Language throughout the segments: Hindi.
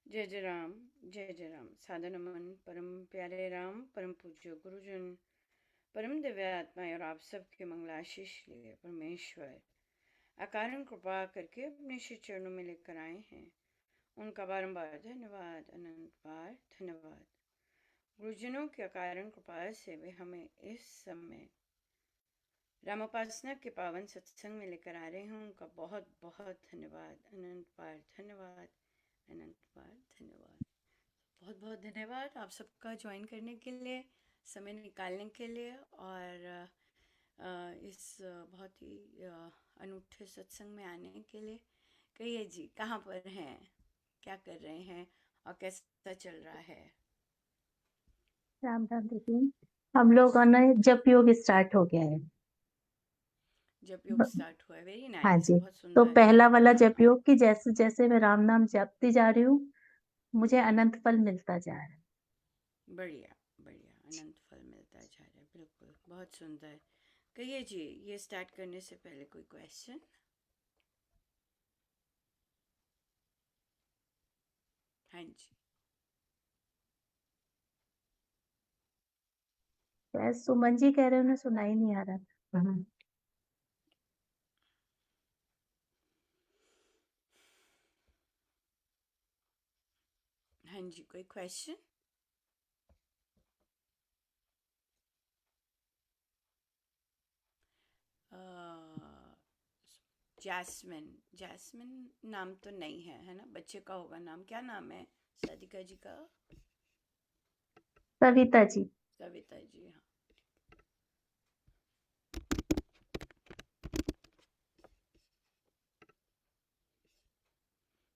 जय जय राम, जय जय राम। सादर नमन परम प्यारे राम, परम पूज्य गुरुजन, परम दिव्य आत्मा और आप सबके मंगलाशीष लिए परमेश्वर अकारण कृपा करके अपने श्री चरणों में लेकर आए हैं। उनका बारंबार धन्यवाद, अनंत बार धन्यवाद। गुरुजनों के अकारण कृपा से वे हमें इस समय रामोपासना के पावन सत्संग में लेकर आ रहे हैं। उनका बहुत बहुत धन्यवाद, अनंत बार धन्यवाद, अनंत बार धन्यवाद। बहुत बहुत धन्यवाद आप सबका ज्वाइन करने के लिए, समय निकालने के लिए और इस बहुत ही अनूठे सत्संग में आने के लिए। कहिए जी, कहाँ पर हैं, क्या कर रहे हैं और कैसा चल रहा है? राम राम दीदी। हम लोग ना जप योग स्टार्ट हो गया है। जब योग स्टार्ट हुआ है, वेरी हाँ नाइस, जी। बहुत तो सुंदर। पहला वाला हाँ जप योग कि जैसे जैसे मैं राम नाम जपती जा रही हूँ, मुझे अनंत फल मिलता जा रहा है। बढ़िया बढ़िया, अनंत फल मिलता जा रहा है, बिल्कुल बहुत सुंदर। कहिए जी, ये स्टार्ट करने से पहले कोई क्वेश्चन? हाँ जी। शायद सुमन जी कह रहे हैं, उन्हें सुना ही नहीं आ रहा था। हाँ जी, कोई क्वेश्चन? जैस्मिन, जैस्मिन नाम तो नहीं है, है ना? बच्चे का होगा नाम, क्या नाम है सादिका जी का? सविता जी। सविता जी, हाँ।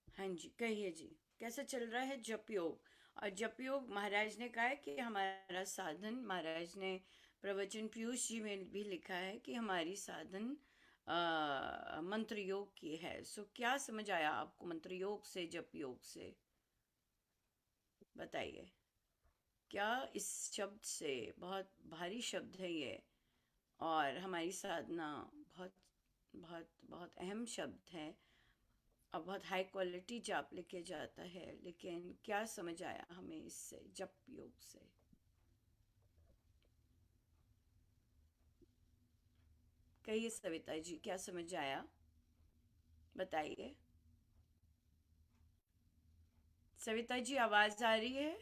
हाँ जी, कहिए जी, कैसा चल रहा है जप योग? और जप योग महाराज ने कहा है कि हमारा साधन, महाराज ने प्रवचन पीयूष जी में भी लिखा है कि हमारी साधन मंत्र योग की है। सो क्या समझ आया आपको मंत्र योग से, जप योग से? बताइए। क्या इस शब्द से, बहुत भारी शब्द है ये और हमारी साधना बहुत बहुत बहुत अहम शब्द है और बहुत हाई क्वालिटी जाप लेके जाता है, लेकिन क्या समझ आया हमें इससे, जप योग से? कहिए सविता जी, क्या समझ आया, बताइए। सविता जी, आवाज आ रही है?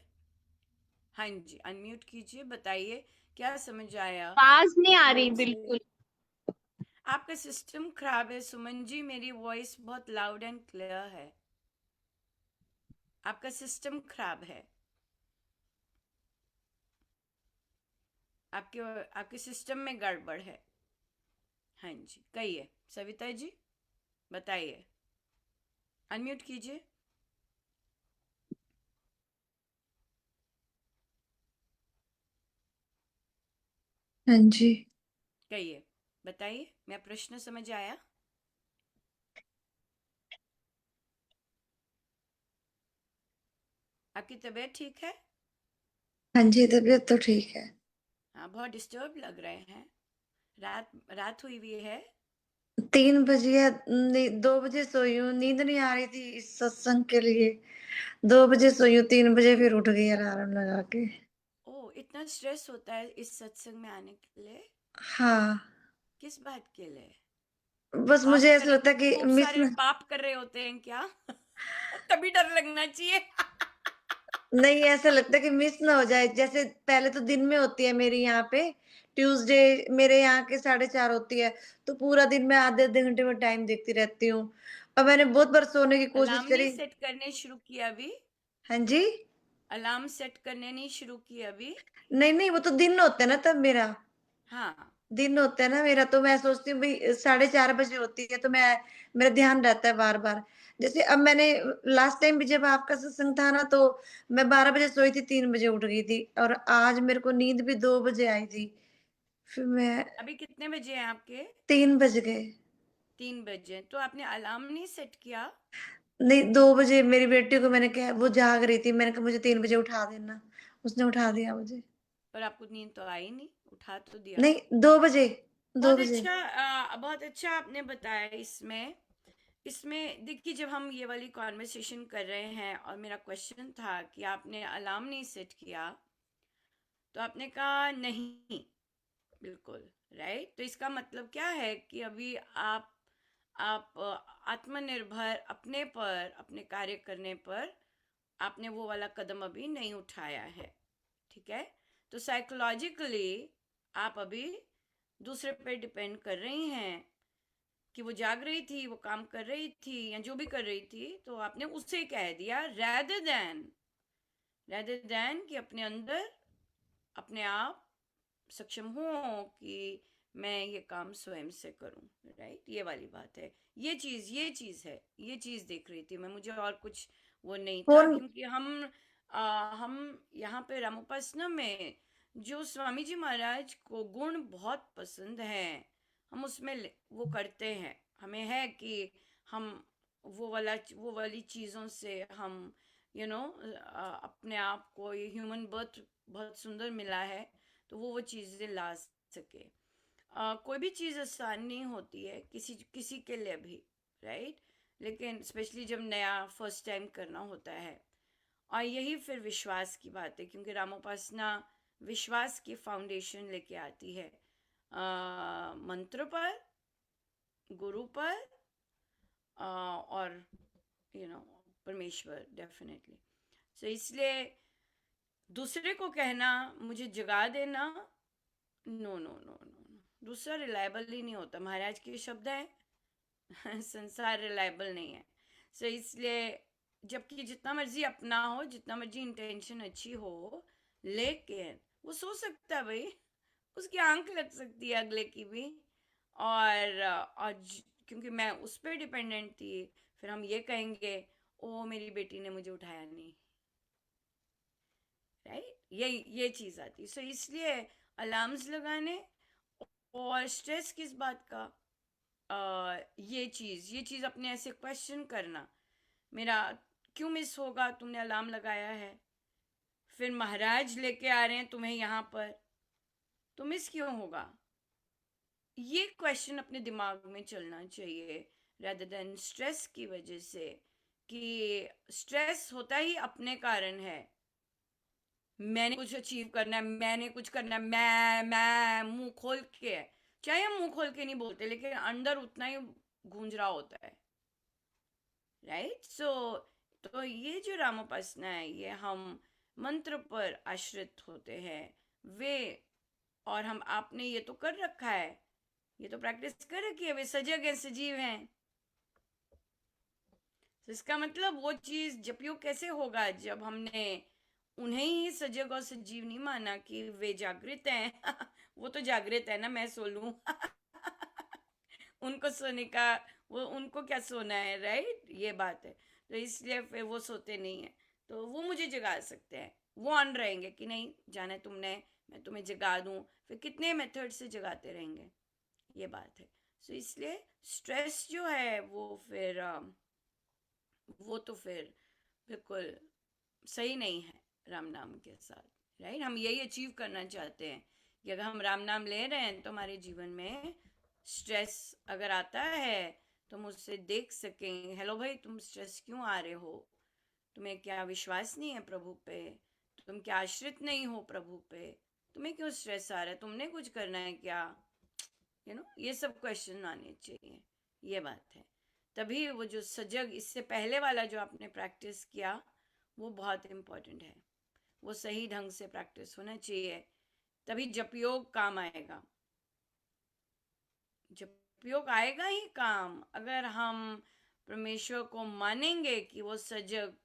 हाँ जी, अनम्यूट कीजिए, बताइए क्या समझ आया आवाज नहीं जप आ रही योग से? बिल्कुल। आपका सिस्टम खराब है सुमन जी, मेरी वॉइस बहुत लाउड एंड क्लियर है। आपका सिस्टम खराब है, आपके आपके सिस्टम में गड़बड़ है। हाँ जी, कहिए सविता जी, बताइए, अनम्यूट कीजिए। हाँ जी। कहिए, बताइए, मेरा प्रश्न समझ आया? आपकी तबीयत ठीक है? हाँ जी, तबीयत तो ठीक है। हाँ, बहुत डिस्टर्ब लग रहे हैं। रात रात हुई हुई है। 3 बजे या 2 बजे सोई हूँ, नींद नहीं आ रही थी इस सत्संग के लिए। 2 बजे सोई हूँ, 3 बजे फिर उठ गई अलार्म लगा के। ओह, इतना स्ट्रेस होता है इस सत्संग में आने के लिए? हाँ, किस बात के लिए? बस पाप मुझे ऐसा कर, लगता है कि खूब मिस सारे न... पाप कर रहे होते हैं क्या? तभी डर लगना चाहिए। नहीं, ऐसा लगता है कि मिस ना हो जाए। जैसे पहले तो दिन में होती है मेरी यहाँ पे, ट्यूसडे मेरे यहाँ के 4:30 होती है, तो पूरा दिन मैं आधे-आधे घंटे में टाइम देखती रहती हूँ। और मैंने बहुत बार सोने की कोशिश अलार्म नहीं करी। सेट करने शुरू किया अभी? हाँ जी? अलार्म सेट करने नहीं शुरू किया अभी? नहीं, नहीं, वो तो दिन होता है ना तब मेरा। हाँ। दिन होता है ना मेरा, तो मैं सोचती हूँ भई 4:30 बजे होती है, तो मेरा ध्यान रहता है बार-बार। जैसे अब मैंने लास्ट टाइम भी जब आपका सत्संग था ना, तो मैं 12 बजे सोई थी, 3 बजे उठ गई थी और आज मेरे को नींद भी 2 बजे आई थी। फिर मैं अभी कितने बजे हैं आपके? 3 बज गए। 3 बजे, तो आपने अलार्म नहीं सेट किया? नहीं, 2 बजे मेरी बेटी को मैंने कहा, वो जाग रही थी, मैंने कहा मुझे 3 बजे उठा देना। उसने उठा दिया मुझे। पर आपको नींद तो आई नहीं, उठा तो दिया। नहीं, 2 बजे, 2 बहुत बजे। अच्छा, बहुत अच्छा आपने बताया इसमें इसमें देखिए, जब हम ये वाली कॉन्वर्सेशन कर रहे हैं और मेरा क्वेश्चन था कि आपने अलार्म नहीं सेट किया, तो आपने कहा नहीं, बिल्कुल राइट। तो इसका मतलब क्या है कि अभी आप आत्मनिर्भर अपने पर, अपने कार्य करने पर आपने वो वाला कदम अभी नहीं उठाया है, ठीक है। तो साइकोलॉजिकली आप अभी दूसरे पे डिपेंड कर रही हैं कि वो जाग रही थी, वो काम कर रही थी या जो भी कर रही थी, तो आपने उससे कह दिया rather than कि अपने अंदर अपने आप सक्षम हो कि मैं ये काम स्वयं से करूं, राइट। ये वाली बात है, ये चीज है, ये चीज देख रही थी मैं, मुझे और कुछ वो नहीं था, कौन क्योंकि हम यहाँ पे रामोपासना में जो स्वामी जी महाराज को गुण बहुत पसंद है, हम उसमें वो करते हैं, हमें है कि हम वो वाली चीज़ों से हम अपने आप को, ये ह्यूमन बर्थ बहुत सुंदर मिला है, तो वो चीज़ें ला सके। कोई भी चीज़ आसान नहीं होती है किसी किसी के लिए भी, राइट। लेकिन स्पेशली जब नया फर्स्ट टाइम करना होता है, और यही फिर विश्वास की बात है, क्योंकि रामोपासना विश्वास की फाउंडेशन लेके आती है, मंत्र पर, गुरु पर, और परमेश्वर डेफिनेटली। सो इसलिए दूसरे को कहना मुझे जगा देना, no no no no no, दूसरा रिलायबल ही नहीं होता, महाराज के शब्द हैं संसार रिलायबल नहीं है। सो इसलिए जबकि जितना मर्जी अपना हो, जितना मर्जी इंटेंशन अच्छी हो, लेकिन वो सो सकता है भाई, उसकी आंख लग सकती है अगले की भी, और क्योंकि मैं उस पर डिपेंडेंट थी, फिर हम ये कहेंगे ओ मेरी बेटी ने मुझे उठाया नहीं, राइट। ये चीज आती। सो इसलिए अलार्म्स लगाने और स्ट्रेस किस बात का, ये चीज अपने ऐसे क्वेश्चन करना, मेरा क्यों मिस होगा, तुमने अलार्म लगाया है, फिर महाराज लेके आ रहे हैं तुम्हें यहाँ पर, तो मिस क्यों होगा, ये क्वेश्चन अपने दिमाग में चलना चाहिए, rather than स्ट्रेस की वजह से, कि स्ट्रेस होता ही अपने कारण है, मैंने कुछ अचीव करना है, मैंने कुछ करना है, मैं मुंह खोल के, चाहे हम मुंह खोल के नहीं बोलते, लेकिन अंदर उतना ही गूंज रहा होता है, राइट। तो ये जो रामोपासना है, ये हम मंत्र पर आश्रित होते हैं वे, और हम आपने ये तो कर रखा है, ये तो प्रैक्टिस कर रखी है, वे सजग हैं, सजीव हैं। तो इसका मतलब वो चीज जपयोग कैसे होगा जब हमने उन्हें ही सजग और सजीव नहीं माना कि वे जागृत हैं वो तो जागृत है ना, मैं सो लूं उनको सोने का, वो उनको क्या सोना है, राइट, ये बात है। तो इसलिए फिर वो सोते नहीं है, तो वो मुझे जगा सकते हैं, वो ऑन रहेंगे कि नहीं जाना है तुमने, मैं तुम्हें जगा दूं, फिर कितने मेथड से जगाते रहेंगे, ये बात है। सो इसलिए स्ट्रेस जो है वो फिर वो तो फिर बिल्कुल सही नहीं है राम नाम के साथ, राइट। हम यही अचीव करना चाहते हैं कि अगर हम राम नाम ले रहे हैं तो हमारे जीवन में स्ट्रेस अगर आता है तो हम उससे देख सकें, हेलो भाई तुम स्ट्रेस क्यों आ रहे हो, तुम्हें क्या विश्वास नहीं है प्रभु पे, तुम क्या आश्रित नहीं हो प्रभु पे, तुम्हें क्यों स्ट्रेस आ रहा है, तुमने कुछ करना है क्या, ये सब क्वेश्चन आने चाहिए, ये बात है। तभी वो जो सजग, इससे पहले वाला जो आपने प्रैक्टिस किया, वो बहुत इम्पोर्टेंट है, वो सही ढंग से प्रैक्टिस होना चाहिए, तभी जपयोग काम आएगा। जपयोग आएगा ही काम अगर हम परमेश्वर को मानेंगे कि वो सजग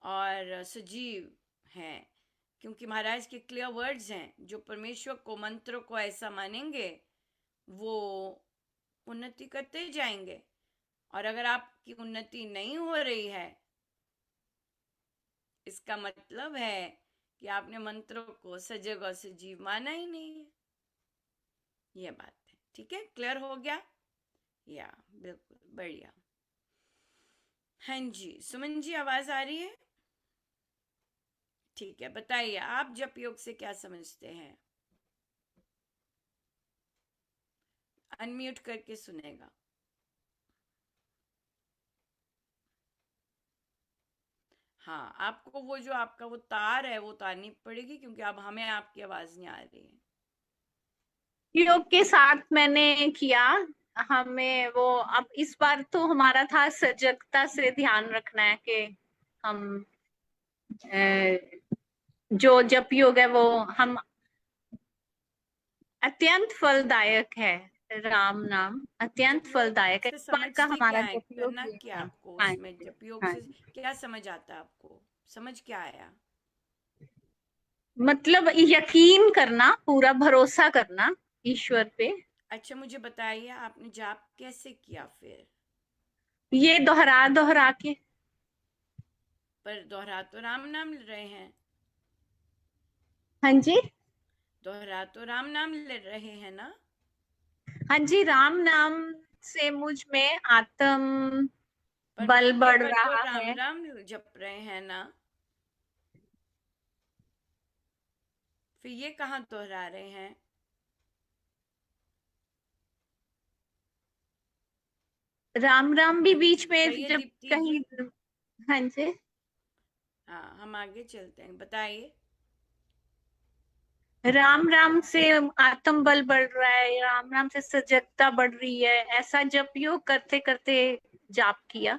और सजीव हैं, क्योंकि महाराज के क्लियर वर्ड्स हैं, जो परमेश्वर को, मंत्र को ऐसा मानेंगे वो उन्नति करते जाएंगे, और अगर आपकी उन्नति नहीं हो रही है, इसका मतलब है कि आपने मंत्रों को सजग और सजीव माना ही नहीं है, ये बात है। ठीक है, क्लियर हो गया, या बिल्कुल बढ़िया। हाँ जी, सुमन जी आवाज आ रही है? ठीक है, बताइए आप जप योग से क्या समझते हैं, अनम्यूट करके सुनेगा। हाँ, आपको वो जो आपका वो तार है वो उतारनी पड़ेगी, क्योंकि अब हमें आपकी आवाज नहीं आ रही है। योग के साथ मैंने किया। हमें वो अब इस बार तो हमारा था सजगता से ध्यान रखना है कि हम जो जप योग है वो हम अत्यंत फलदायक है। राम नाम अत्यंत जप योग फलदायक है। से इस बार का समझते क्या हमारा है, जप योग करना ये क्या है। आपको हाँ उसमें, जी, जप योग हाँ से जी। क्या समझ आता है आपको, समझ क्या आया? मतलब यकीन करना, पूरा भरोसा करना ईश्वर पे। अच्छा, मुझे बताइए आपने जाप कैसे किया फिर? ये दोहरा दोहरा के। पर दोहरा तो राम नाम ले रहे हैं, हाँ जी, दोहरा तो राम नाम ले रहे हैं ना? हाँ जी। राम नाम से मुझ में आत्म पर बल मौके बढ़ पर तो रहा राम है। राम जप रहे हैं ना, फिर ये कहाँ दोहरा रहे हैं? राम राम भी बीच में कहिए जब दीप्ति जी। कहीं। हाँ जी। हाँ, हम आगे चलते हैं, बताइए। राम राम से आत्म बल बढ़ रहा है, राम राम से सजगता बढ़ रही है, ऐसा जप योग करते करते जाप किया।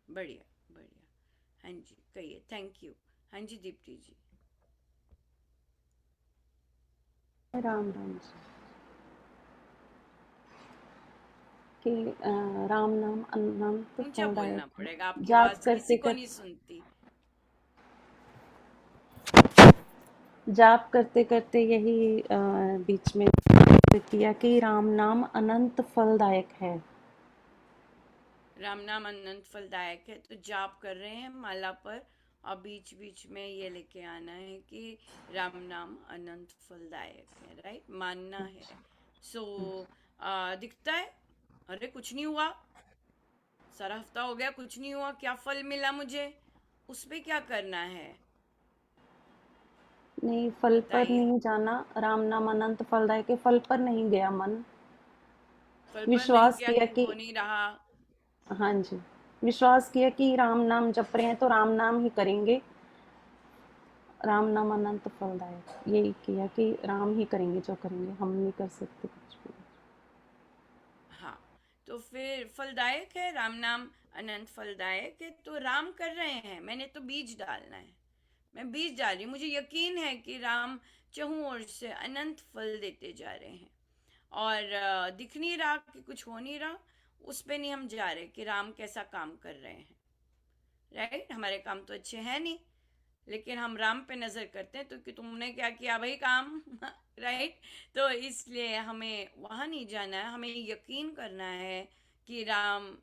बढ़िया, बढ़िया। हाँ जी, कहिए, थैंक यू। हाँ जी दीप्ति जी। राम राम जी कि राम नाम अनंत ऊंचा बोलना फलदायक है। पड़ेगा, आपकी जाप आवाज करते किसी को नहीं करते सुनती। जाप करते करते यही बीच में किया कि राम नाम अनंत फलदायक है। राम नाम अनंत फलदायक है, तो जाप कर रहे हैं माला पर, और बीच बीच में ये लेके आना है कि राम नाम अनंत फलदायक है, राइट, मानना है। सो दिखता है, अरे कुछ नहीं हुआ, सारा हफ्ता हो गया, कुछ नहीं हुआ, क्या फल मिला मुझे, उस पे क्या करना है, नहीं, फल पर बताइए। नहीं जाना। राम नाम अनंत फलदायक है, फल पर नहीं गया मन। फल पर नहीं विश्वास किया किया कि कि हो नहीं रहा। हाँ जी, विश्वास किया कि राम नाम जप रहे हैं तो राम नाम ही करेंगे। राम नाम अनंत फलदायक, यही किया कि राम ही करेंगे, जो करेंगे हम नहीं कर सकते कुछ भी। हाँ, तो फिर फलदायक है, राम नाम अनंत फलदायक है, तो राम कर रहे हैं, मैंने तो बीज डालना है, मैं बीज डाल रही हूँ, मुझे यकीन है कि राम चहुँ ओर से अनंत फल देते जा रहे हैं। और दिख नहीं रहा कि कुछ हो नहीं रहा, उस पे नहीं हम जा रहे कि राम कैसा काम कर रहे हैं, राइट, हमारे काम तो अच्छे हैं नहीं, लेकिन हम राम पे नजर करते हैं, तो कि तुमने क्या किया भाई काम राइट। तो इसलिए हमें वहां नहीं जाना है, हमें यकीन करना है कि राम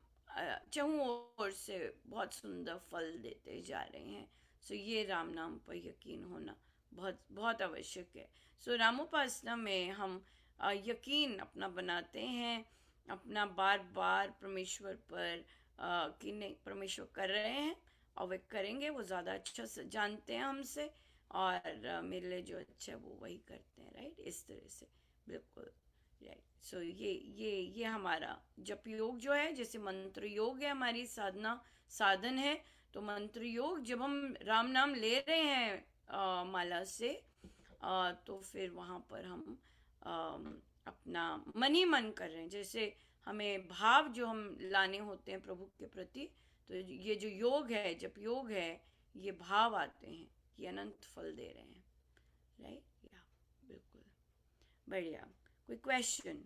चहुँ ओर से बहुत सुंदर फल देते जा रहे हैं। सो ये राम नाम पर यकीन होना बहुत बहुत आवश्यक है। सो रामोपासना में हम यकीन अपना बनाते हैं, अपना बार बार परमेश्वर पर कि नहीं परमेश्वर कर रहे हैं, और वे करेंगे, वो ज़्यादा अच्छा से जानते हैं हमसे, और मेरे लिए जो अच्छा है वो वही करते हैं, राइट, इस तरह से, बिल्कुल राइट। सो ये हमारा जप योग जो है, जैसे मंत्र योग है हमारी साधना साधन है, तो मंत्र योग जब हम राम नाम ले रहे हैं माला से, तो फिर वहाँ पर हम अपना मन ही मन कर रहे हैं, जैसे हमें भाव जो हम लाने होते हैं प्रभु के प्रति, तो ये जो योग है, जब योग है, ये भाव आते हैं कि अनंत फल दे रहे हैं, राइट, या बिल्कुल बढ़िया। कोई क्वेश्चन?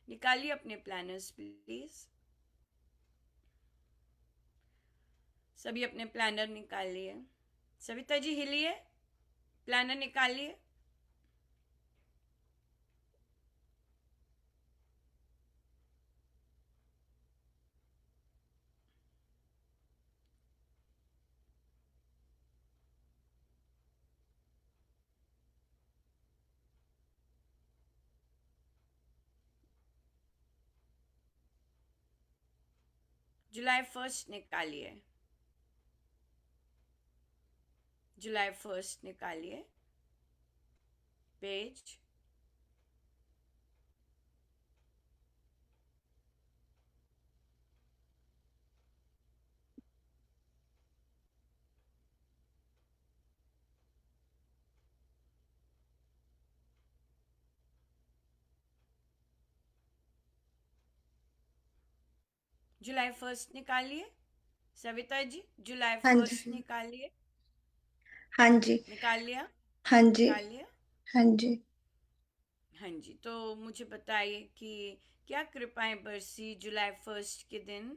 निकालिए अपने प्लानर्स प्लीज, सभी अपने प्लानर निकालिए। सविता जी हिलिए, प्लानर निकालिए। जुलाई 1 निकालिए, जुलाई 1 निकालिए पेज। जुलाई 1 निकालिए सविता जी, जुलाई हाँ 1 जी। निकालिए। हाँ जी। निकाल लिया? हाँ जी। निकाल लिया? हाँ जी। हाँ जी, तो मुझे बताइए कि क्या कृपाएं बरसी जुलाई 1 के दिन?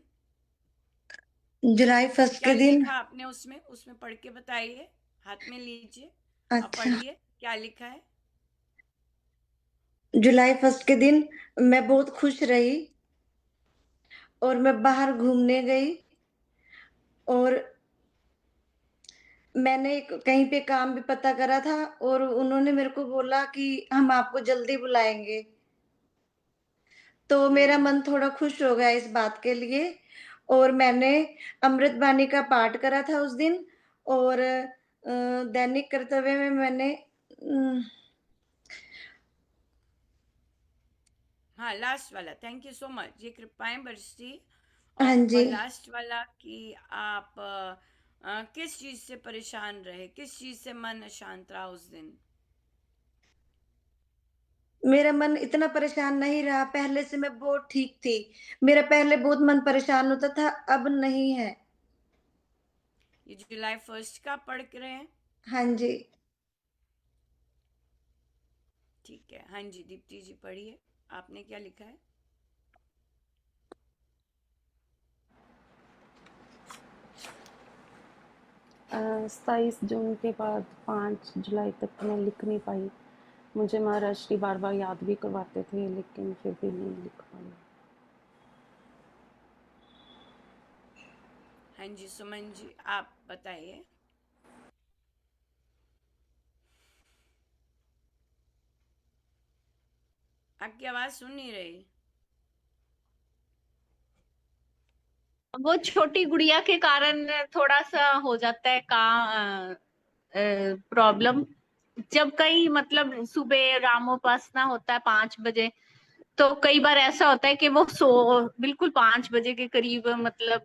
जुलाई 1 क्या के दिन। लिखा आपने उसमें? उसमें पढ़ के बताइए, हाथ में लीजिए और अच्छा। पढ़िए क्या लिखा है। जुलाई 1 के दिन मैं बहुत खुश रही और मैं बाहर घूमने गई और मैंने कहीं पे काम भी पता करा था और उन्होंने मेरे को बोला कि हम आपको जल्दी बुलाएंगे। तो मेरा मन थोड़ा खुश हो गया इस बात के लिए और मैंने अमृत बानी का पाठ करा था उस दिन और दैनिक कर्तव्य में मैंने हाँ, लास्ट वाला, थैंक यू सो मच। ये कृपाएं बरसी हाँ जी। और लास्ट वाला कि आप किस चीज से परेशान रहे, किस चीज से मन अशांत रहा उस दिन? मेरा मन इतना परेशान नहीं रहा, पहले से मैं बहुत ठीक थी। मेरा पहले बहुत मन परेशान होता था, अब नहीं है। ये जुलाई 1 का पढ़ के रहे हैं? हाँ जी। ठीक है, हाँ जी दीप्ति जी पढ़िए, आपने क्या लिखा है? 27 जून के बाद 5 जुलाई तक मैं लिख नहीं पाई। मुझे महाराज जी बार बार याद भी करवाते थे लेकिन फिर भी नहीं लिख पाई। हाँ जी सुमन जी, आप बताइए। आपकी आवाज सुन नहीं रही। वो छोटी गुड़िया के कारण थोड़ा सा हो जाता है का प्रॉब्लम। जब कई मतलब सुबह रामोपासना होता है 5 बजे, तो कई बार ऐसा होता है कि वो बिल्कुल 5 बजे के करीब मतलब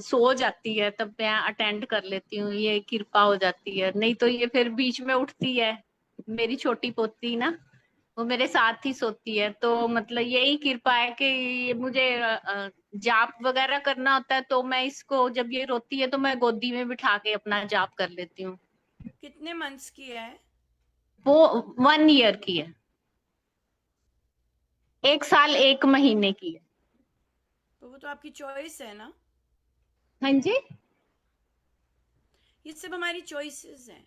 सो जाती है, तब मैं अटेंड कर लेती हूँ, ये कृपा हो जाती है। नहीं तो ये फिर बीच में उठती है। मेरी छोटी पोती ना, वो मेरे साथ ही सोती है, तो मतलब यही कृपा है कि ये मुझे जाप वगैरह करना होता है, तो मैं इसको जब ये रोती है तो मैं गोदी में बिठा के अपना जाप कर लेती हूँ। कितने मंथ्स की है? वो 1 ईयर की है, 1 साल 1 महीने की है। तो वो तो आपकी चॉइस है ना। हाँ जी। ये सब हमारी चॉइसेस हैं,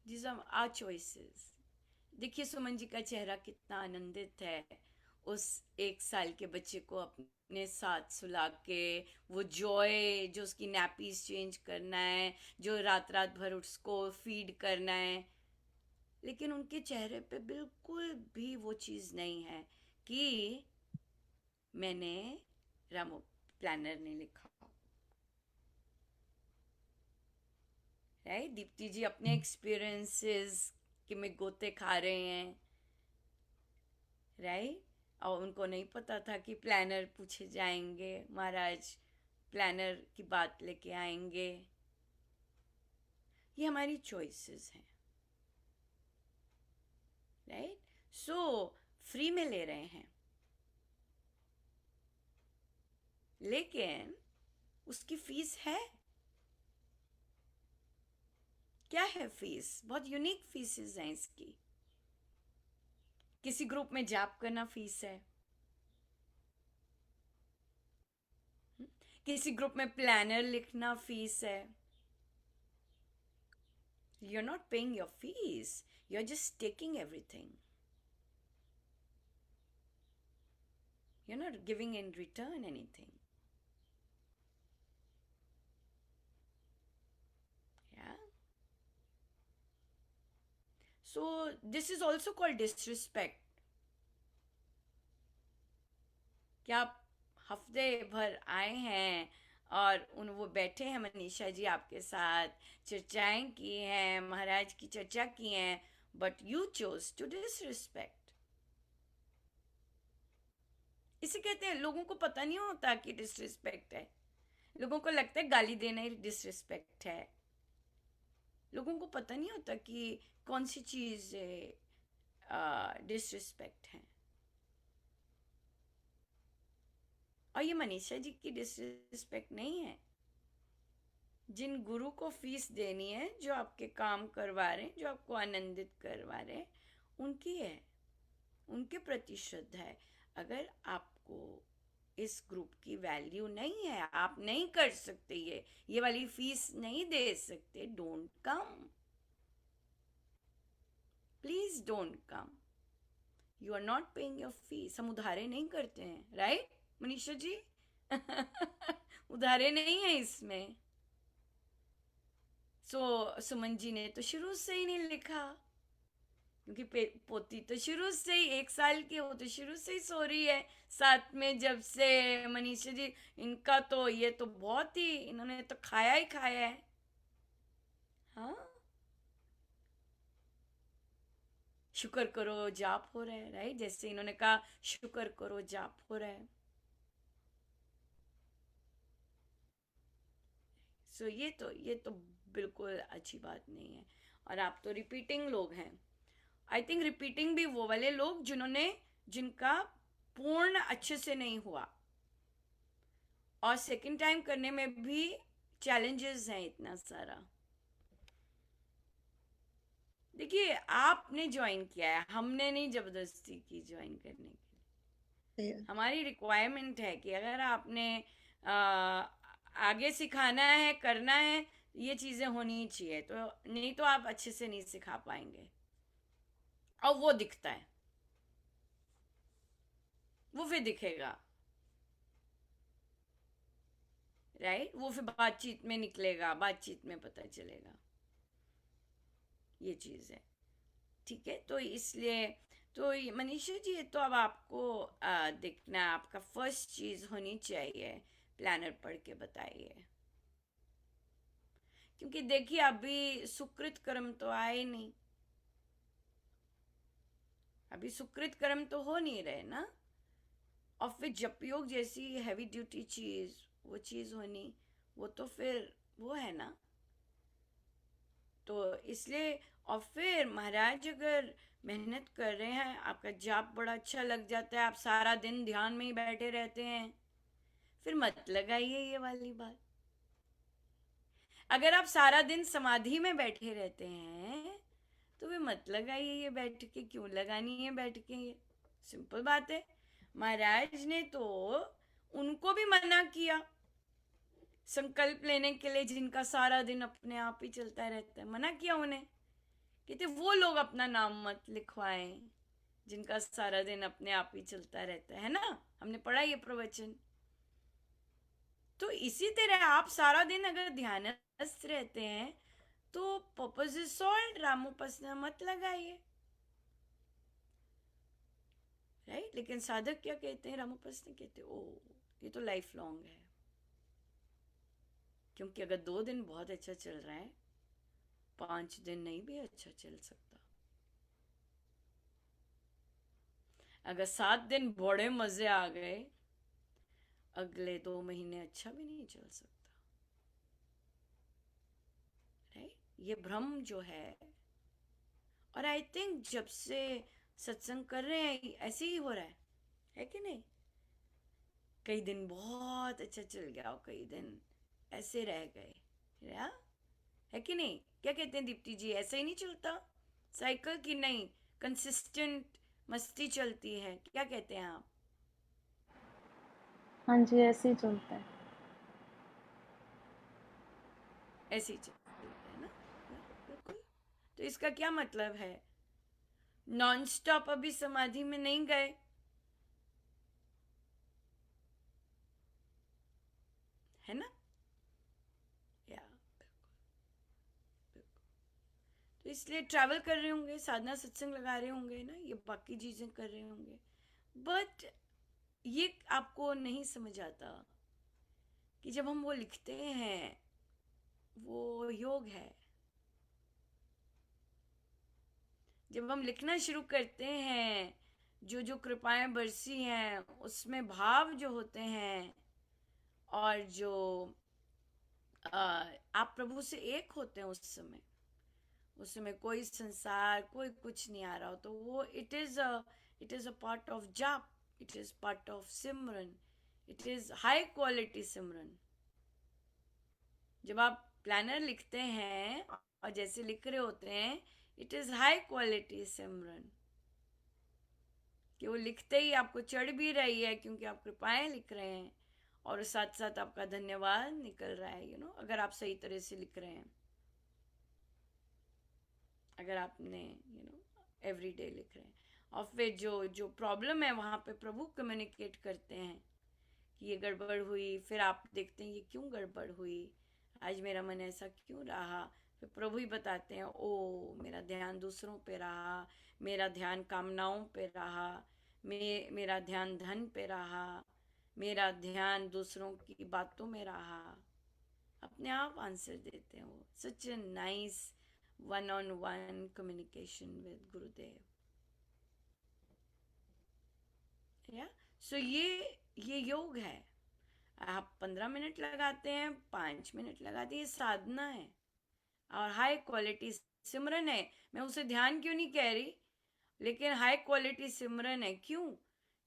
these are our choices। देखिए सुमन जी का चेहरा कितना आनंदित है, उस 1 साल के बच्चे को अपने साथ सुला के, वो जॉय जो उसकी नैपीज चेंज करना है, जो रात रात भर उसको फीड करना है, लेकिन उनके चेहरे पे बिल्कुल भी वो चीज़ नहीं है कि मैंने रामो प्लानर नहीं लिखा। राइट, दीप्ति जी अपने एक्सपीरियंसेस के में गोते खा रहे हैं, राइट। और उनको नहीं पता था कि प्लानर पूछे जाएंगे, महाराज प्लानर की बात लेके आएंगे। ये हमारी चॉइसेस हैं, राइट। सो फ्री में ले रहे हैं, लेकिन उसकी फीस है। क्या है फीस? बहुत यूनिक फीसेस हैं इसकी। किसी ग्रुप में जाप करना फीस है, किसी ग्रुप में प्लानर लिखना फीस है। You're not paying your fees, you're just taking everything, you're not giving in return anything। Yeah, so this is also called disrespect। क्या आप हफ्ते भर आए हैं और वो बैठे हैं मनीषा जी आपके साथ, चर्चाएं की हैं, महाराज की चर्चा की हैं, but you chose to disrespect. इसे कहते हैं, लोगों को पता नहीं होता कि डिसरिस्पेक्ट है। लोगों को लगता है गाली देना ही डिसरिस्पेक्ट है। लोगों को पता नहीं होता कि कौन सी चीज़ डिसरिस्पेक्ट है। और ये मनीषा जी की डिसरिस्पेक्ट नहीं है। जिन गुरु को फीस देनी है, जो आपके काम करवा रहे हैं, जो आपको आनंदित करवा रहे हैं, उनकी है, उनके प्रति श्रद्धा है। अगर आपको इस ग्रुप की वैल्यू नहीं है, आप नहीं कर सकते, ये वाली फीस नहीं दे सकते, don't come, please don't come. You are not paying your fees. हम उधारे नहीं करते हैं, राइट मनीषा जी? उधारे नहीं है इसमें। सुमन जी ने तो शुरू से ही नहीं लिखा, क्योंकि पोती तो शुरू से ही 1 साल की, वो तो शुरू से ही सो रही है साथ में। जब से मनीषा जी, इनका तो ये तो बहुत ही, इन्होंने तो खाया ही खाया है। हाँ, शुक्र करो जाप हो रहा है, राइट? जैसे इन्होंने कहा शुक्र करो जाप हो रहा है। सो ये तो बिल्कुल अच्छी बात नहीं है। और आप तो रिपीटिंग लोग हैं। आई थिंक रिपीटिंग भी वो वाले लोग जिनका पूर्ण अच्छे से नहीं हुआ, और सेकंड टाइम करने में भी चैलेंजेस हैं इतना सारा। देखिए, आपने ज्वाइन किया है, हमने नहीं जबरदस्ती की ज्वाइन करने के लिए। हमारी रिक्वायरमेंट है कि अगर आपने आगे सिखाना है, करना है, ये चीजें होनी चाहिए, तो नहीं तो आप अच्छे से नहीं सिखा पाएंगे। और वो दिखता है, वो फिर दिखेगा, राइट? वो फिर बातचीत में निकलेगा, बातचीत में पता चलेगा, ये चीज है। ठीक है, तो इसलिए तो मनीषा जी, ये तो अब आपको देखना, आपका फर्स्ट चीज होनी चाहिए, प्लानर पढ़ के बताइए। क्योंकि देखिए, अभी सुकृत कर्म तो आए नहीं, अभी सुकृत कर्म तो हो नहीं रहे ना। और फिर जप योग जैसी हैवी ड्यूटी चीज, वो चीज होनी, वो तो फिर वो है ना। तो इसलिए, और फिर महाराज अगर मेहनत कर रहे हैं, आपका जाप बड़ा अच्छा लग जाता है, आप सारा दिन ध्यान में ही बैठे रहते हैं, फिर मत लगाइए ये वाली बात। अगर आप सारा दिन समाधि में बैठे रहते हैं, तो वे मत लगाइए ये बैठ के। क्यों लगानी है बैठ के? ये सिंपल बात है। महाराज ने तो उनको भी मना किया संकल्प लेने के लिए, जिनका सारा दिन अपने आप ही चलता रहता है। मना किया उन्हें, कहते वो लोग अपना नाम मत लिखवाएं जिनका सारा दिन अपने आप ही चलता रहता है ना। हमने पढ़ा ये प्रवचन। तो इसी तरह आप सारा दिन अगर ध्यानस्थ रहते हैं, तो पर्पस इज सॉल्व्ड, रामोपासना मत लगाइए, राइट? लेकिन साधक क्या कहते हैं? रामोपासना कहते हैं, ओ ये तो लाइफ लॉन्ग है। क्योंकि अगर 2 दिन बहुत अच्छा चल रहा है, 5 दिन नहीं भी अच्छा चल सकता। अगर 7 दिन बड़े मजे आ गए, अगले 2 महीने अच्छा भी नहीं चल सकता, राइट? ये भ्रम जो है, और आई थिंक जब से सत्संग कर रहे हैं ऐसे ही हो रहा है कि नहीं? कई दिन बहुत अच्छा चल गया और कई दिन ऐसे रह गए, है कि नहीं? क्या कहते हैं दीप्ति जी? ऐसा ही नहीं चलता साइकिल की? नहीं, कंसिस्टेंट मस्ती चलती है। क्या कहते हैं आप? हाँ जी, ऐसे ही चलता है। ऐसे ही चलता है ना, बिल्कुल। तो इसका क्या मतलब है? नॉन स्टॉप अभी समाधि में नहीं गए, है ना? या बिल्कुल। तो इसलिए ट्रैवल कर रहे होंगे, साधना सत्संग लगा रहे होंगे ना, ये बाकी चीजें कर रहे होंगे, बट ये आपको नहीं समझ आता कि जब हम वो लिखते हैं, वो योग है। जब हम लिखना शुरू करते हैं, जो जो कृपाएं बरसी हैं, उसमें भाव जो होते हैं, और जो आप प्रभु से एक होते हैं, उस समय कोई संसार, कोई कुछ नहीं आ रहा हो, तो वो it is a part of जाप, it is part of simran, it is high quality simran. जब आप प्लानर लिखते हैं और जैसे लिख रहे होते हैं, इट इज हाई क्वालिटी सिमरन, कि वो लिखते ही आपको चढ़ भी रही है क्योंकि आप कृपाएं लिख रहे हैं और साथ साथ आपका धन्यवाद निकल रहा है, अगर आप सही तरह से लिख रहे हैं, अगर आपने एवरी डे लिख रहे हैं। और फिर जो जो प्रॉब्लम है वहां पे प्रभु कम्युनिकेट करते हैं कि ये गड़बड़ हुई, फिर आप देखते हैं ये क्यों गड़बड़ हुई, आज मेरा मन ऐसा क्यों रहा, फिर प्रभु ही बताते हैं, ओ मेरा ध्यान दूसरों पे रहा, मेरा ध्यान कामनाओं पे रहा, मेरा ध्यान धन पे रहा, मेरा ध्यान दूसरों की बातों में रहा। अपने आप आंसर देते हैं वो। Such a nice one-on-one communication with गुरुदेव। या सो ये योग है। आप 15 मिनट लगाते हैं, 5 मिनट लगाते हैं, ये साधना है और हाई क्वालिटी सिमरन है। मैं उसे ध्यान क्यों नहीं कह रही, लेकिन हाई क्वालिटी सिमरन है। क्यों?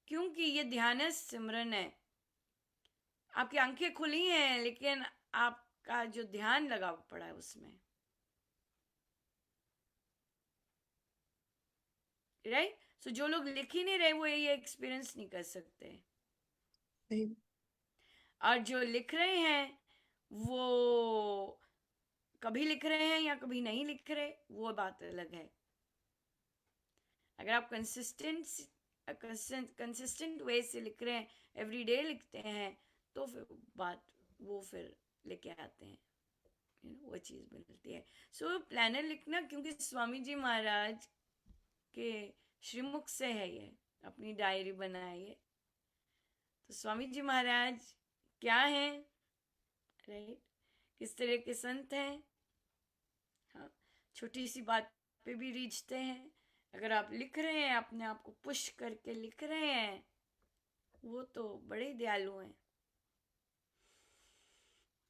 क्योंकि ये ध्यानस्थ सिमरन है। आपकी आंखें खुली हैं लेकिन आपका जो ध्यान लगा पड़ा है उसमें, राइट? सो जो लोग लिख ही नहीं रहे वो ये एक्सपीरियंस नहीं कर सकते, सही। और जो लिख रहे हैं वो कभी लिख रहे हैं या कभी नहीं लिख रहे, वो बात अलग है। अगर आप कंसिस्टेंट वे से लिख रहे हैं, एवरीडे लिखते हैं, तो फिर बात वो फिर लेके आते हैं, वो चीज मिलती है। सो प्लानर लिखना, क्योंकि स्वामी जी महाराज के श्रीमुख से है ये, अपनी डायरी बनाइए। तो स्वामी जी महाराज क्या हैं, राइट? किस तरह के संत हैं? हाँ, छोटी सी बात पे भी रीझते हैं। अगर आप लिख रहे हैं, अपने आप को पुश करके लिख रहे हैं, वो तो बड़े दयालु हैं,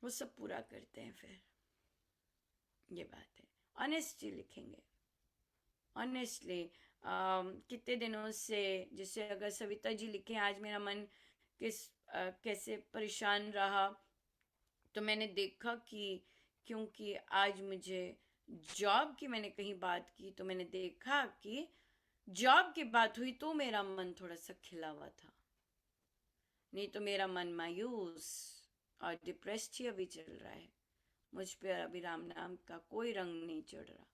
वो सब पूरा करते हैं। फिर ये बात है, ऑनेस्टली लिखेंगे, ऑनेस्टली। कितने दिनों से, जैसे अगर सविता जी लिखें, आज मेरा मन कैसे परेशान रहा, तो मैंने देखा कि क्योंकि आज मुझे जॉब की मैंने कहीं बात की, तो मैंने देखा कि जॉब की बात हुई तो मेरा मन थोड़ा सा खिला हुआ था, नहीं तो मेरा मन मायूस और डिप्रेस्ड ही अभी चल रहा है। मुझ पे अभी राम नाम का कोई रंग नहीं चढ़ रहा।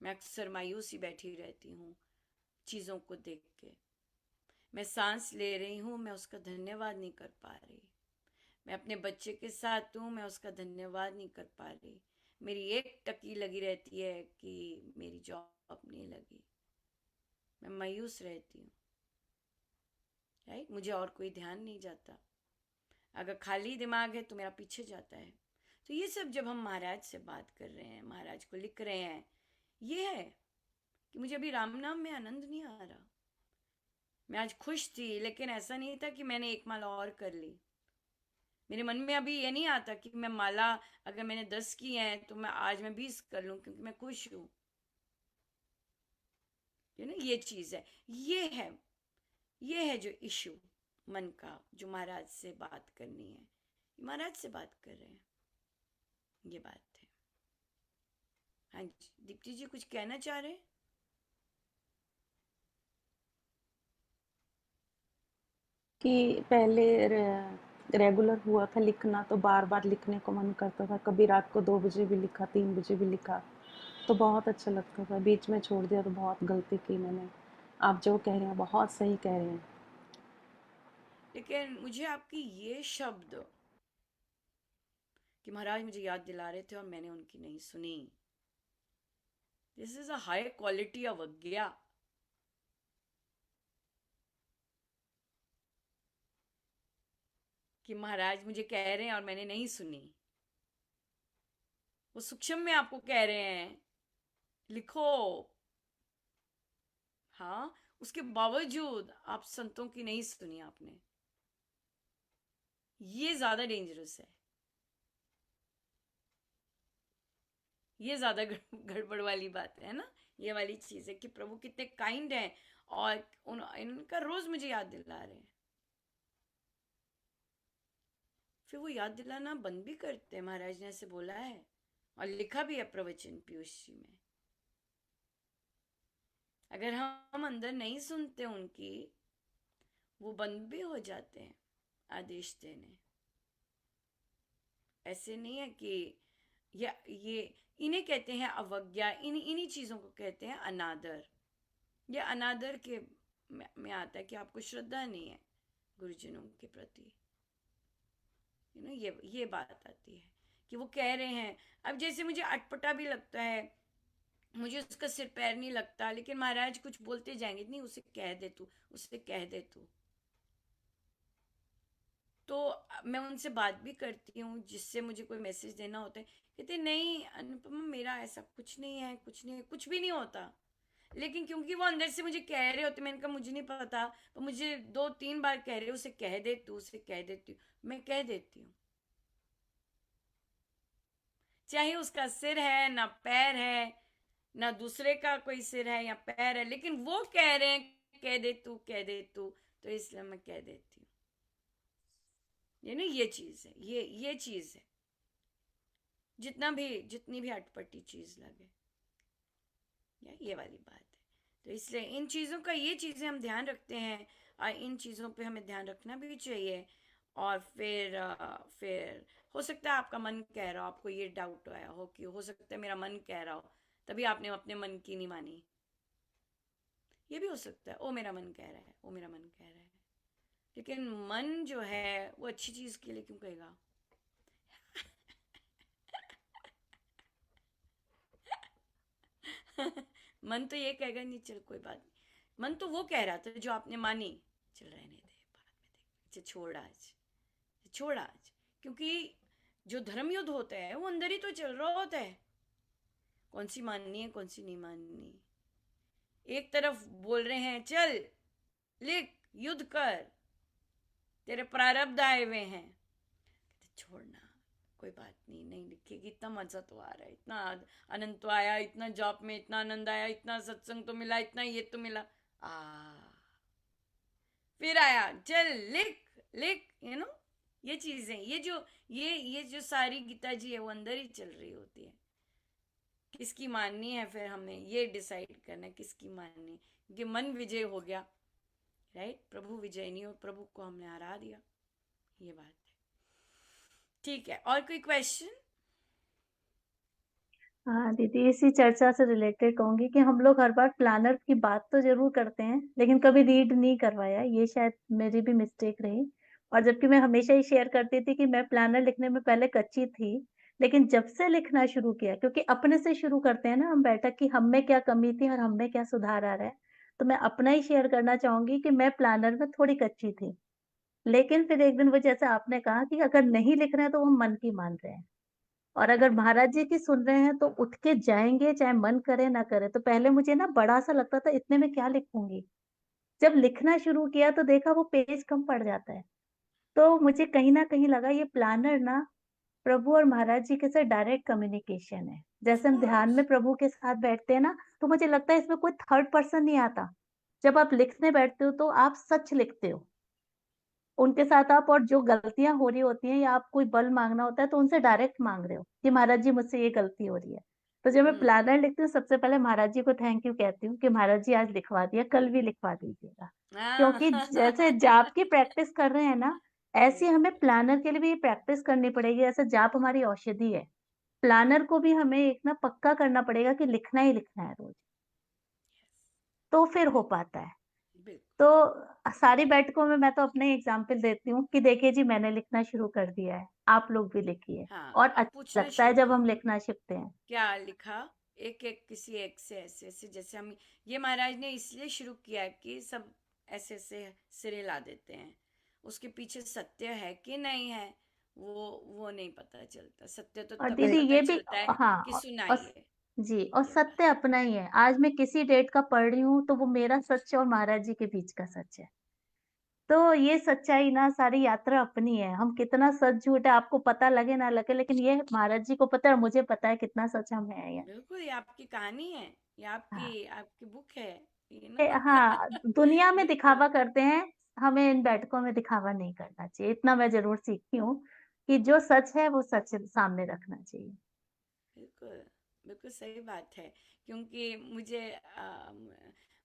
मैं अक्सर मायूस ही बैठी रहती हूँ चीज़ों को देख के। मैं सांस ले रही हूँ, मैं उसका धन्यवाद नहीं कर पा रही। मैं अपने बच्चे के साथ हूँ, मैं उसका धन्यवाद नहीं कर पा रही। मेरी एक टकी लगी रहती है कि मेरी जॉब नहीं लगी। मैं मायूस रहती हूँ, राइट? मुझे और कोई ध्यान नहीं जाता। अगर खाली दिमाग है तो मेरा पीछे जाता है। तो ये सब जब हम महाराज से बात कर रहे हैं, महाराज को लिख रहे हैं, ये है कि मुझे अभी राम नाम में आनंद नहीं आ रहा। मैं आज खुश थी, लेकिन ऐसा नहीं था कि मैंने एक माला और कर ली। मेरे मन में अभी ये नहीं आता कि मैं माला, अगर मैंने 10 की हैं तो मैं आज मैं 20 कर लूं क्योंकि मैं खुश हूं। ये चीज है, ये है जो इशू मन का, जो महाराज से बात करनी है। महाराज से बात कर रहे हैं, ये बात है। हाँ जी, दीप्ति जी कुछ कहना चाह रहे हैं? कि पहले रेगुलर हुआ था लिखना, तो बार बार लिखने को मन करता था। कभी रात को 2 बजे भी लिखा, 3 बजे भी लिखा, तो बहुत अच्छा लगता था। बीच में छोड़ दिया तो बहुत गलती की मैंने। आप जो कह रहे हैं बहुत सही कह रहे हैं। लेकिन मुझे आपकी ये शब्द कि महाराज मुझे याद दिला रहे थे और मैंने उनकी नहीं सुनी, this is a high quality अवज्ञा। कि महाराज मुझे कह रहे हैं और मैंने नहीं सुनी। वो सूक्ष्म में आपको कह रहे हैं लिखो, हाँ, उसके बावजूद आप संतों की नहीं सुनी आपने। ये ज्यादा डेंजरस है, ये ज्यादा गड़बड़ वाली बात है ना। ये वाली चीज है कि प्रभु कितने काइंड हैं और इनका रोज मुझे याद दिला रहे हैं। फिर वो याद दिलाना बंद भी करते हैं। महाराज ने ऐसे बोला है और लिखा भी है प्रवचन पीयूष जी में। अगर हम अंदर नहीं सुनते उनकी, वो बंद भी हो जाते हैं आदेश देने। ऐसे नहीं है कि ये इन्हें कहते हैं अवज्ञा, इन्हीं चीजों को कहते हैं अनादर। ये अनादर के में आता है कि आपको श्रद्धा नहीं है गुरुजनों के प्रति। ये बात आती है कि वो कह रहे हैं। अब जैसे मुझे अटपटा भी लगता है, मुझे उसका सिर पैर नहीं लगता, लेकिन महाराज कुछ बोलते जाएंगे, नहीं उसे कह दे तू, उसे कह दे तू। तो मैं उनसे बात भी करती हूँ, जिससे मुझे कोई मैसेज देना होता है। कहते नहीं अनुपमा, मेरा ऐसा कुछ नहीं है, कुछ भी नहीं होता। लेकिन क्योंकि वो अंदर से मुझे कह रहे होते, मैंने कहा मुझे नहीं पता, तो मुझे 2-3 बार कह रहे, उसे कह दे तू, उसे कह देती हूँ। मैं कह देती हूँ, चाहे उसका सिर है ना पैर है, ना दूसरे का कोई सिर है या पैर है, लेकिन वो कह रहे हैं कह दे तू, कह दे तू, तो इसलिए मैं कह देती हूँ। ये चीज है, ये चीज है। जितनी भी अटपटी चीज लगे, ये वाली बात है। तो इसलिए इन चीजों का, ये चीजें हम ध्यान रखते हैं, और इन चीजों पे हमें ध्यान रखना भी चाहिए। और फिर हो सकता है आपका मन कह रहा हो, आपको ये डाउट आया हो कि हो सकता है मेरा मन कह रहा हो, तभी आपने अपने मन की नहीं मानी। ये भी हो सकता है, ओ मेरा मन कह रहा है, ओ मेरा मन कह रहा है। लेकिन मन जो है वो अच्छी चीज के लिए क्यों कहेगा? मन तो ये कहेगा नहीं, चल कोई बात नहीं। मन तो वो कह रहा था जो आपने मानी, चल रहने दे, बाद में देख, छोड़ आज। क्योंकि जो धर्म युद्ध होता है वो अंदर ही तो चल रहा होता है। कौन सी माननी है, कौन सी नहीं माननी। एक तरफ बोल रहे हैं चल लिख, युद्ध कर, तेरे प्रारब्ध आए हुए हैं। छोड़ना, कोई बात नहीं, नहीं लिखेगी। इतना मजा तो आ रहा है, इतना आनंद तो आया, इतना जॉब में इतना आनंद आया, इतना सत्संग तो मिला, इतना ये तो मिला। फिर आया चल लिख, ये चीजें, ये जो सारी गीता जी है वो अंदर ही चल रही होती है। किसकी माननी है, फिर हमें ये डिसाइड करना है किसकी माननी है। क्योंकि मन विजय हो गया, राइट, प्रभु विजय नहीं हो, प्रभु को हमने हरा दिया। ये बात है, ठीक है। और कोई क्वेश्चन? हाँ दीदी, इसी चर्चा से रिलेटेड कहूंगी कि हम लोग हर बार प्लानर की बात तो जरूर करते हैं, लेकिन कभी रीड नहीं करवाया। ये शायद मेरी भी मिस्टेक रही। और जबकि मैं हमेशा ही शेयर करती थी कि मैं प्लानर लिखने में पहले कच्ची थी, लेकिन जब से लिखना शुरू किया, क्योंकि अपने से शुरू करते हैं ना हम बैठक की, हम में क्या कमी थी और हम में क्या सुधार आ रहा है, तो मैं अपना ही शेयर करना चाहूंगी कि मैं प्लानर में थोड़ी कच्ची थी। लेकिन फिर एक दिन वो, जैसे आपने कहा कि अगर नहीं लिख रहे हैं तो हम मन की मान रहे हैं, और अगर महाराज जी की सुन रहे हैं तो उठ के जाएंगे, चाहे मन करे ना करे। तो पहले मुझे ना बड़ा सा लगता था, इतने में क्या लिखूंगी। जब लिखना शुरू किया तो देखा वो पेज कम पड़ जाता है। तो मुझे कहीं ना कहीं लगा ये प्लानर ना प्रभु और महाराज जी के साथ डायरेक्ट कम्युनिकेशन है। जैसे हम ध्यान में प्रभु के साथ बैठते हैं ना, तो मुझे लगता है इसमें कोई थर्ड पर्सन नहीं आता। जब आप लिखने बैठते हो तो आप सच लिखते हो उनके साथ आप, और जो गलतियां हो रही होती हैं या आप कोई बल मांगना होता है तो उनसे डायरेक्ट मांग रहे हो कि महाराज जी मुझसे ये गलती हो रही है। तो जब मैं प्लानर लिखती हूँ, सबसे पहले महाराज जी को थैंक यू कहती हूँ कि महाराज जी आज लिखवा दिया, कल भी लिखवा दीजिएगा। क्योंकि जैसे जाप की प्रैक्टिस कर रहे हैं ना, ऐसी हमें प्लानर के लिए भी प्रैक्टिस करनी पड़ेगी। ऐसे जाप हमारी औषधि है, प्लानर को भी हमें एक ना पक्का करना पड़ेगा कि लिखना ही लिखना है रोज, तो फिर हो पाता है। तो सारी बैठकों में मैं तो अपने एग्जाम्पल देती हूँ कि देखिए जी, मैंने लिखना शुरू कर दिया है, आप लोग भी लिखिए। और अच्छा लगता है जब हम लिखना सीखते हैं। क्या लिखा, एक किसी एक से ऐसे जैसे हम, ये महाराज ने इसलिए शुरू किया कि सब ऐसे सिरे ला देते हैं, उसके पीछे सत्य है कि नहीं है वो नहीं पता चलता। सत्य तो तब दीदी पता ये भी, चलता है हाँ, कि सुनाइए जी, और सत्य अपना ही है। आज मैं किसी डेट का पढ़ रही हूँ तो वो मेरा सच और महाराज जी के बीच का सच है। तो ये सच्चाई ना, सारी यात्रा अपनी है। हम कितना सच झूठ है आपको पता लगे ना लगे, लेकिन ये महाराज जी को पता है और मुझे पता है कितना सच हम है। बिल्कुल, ये आपकी कहानी है, ये आपकी हाँ, आपकी बुक है, हाँ, दुनिया में दिखावा करते हैं, हमें इन बैठकों में दिखावा नहीं करना चाहिए, इतना मैं जरूर सीखती हूँ। कि जो सच है वो सच सामने रखना चाहिए। बिल्कुल, बिल्कुल सही बात है। क्योंकि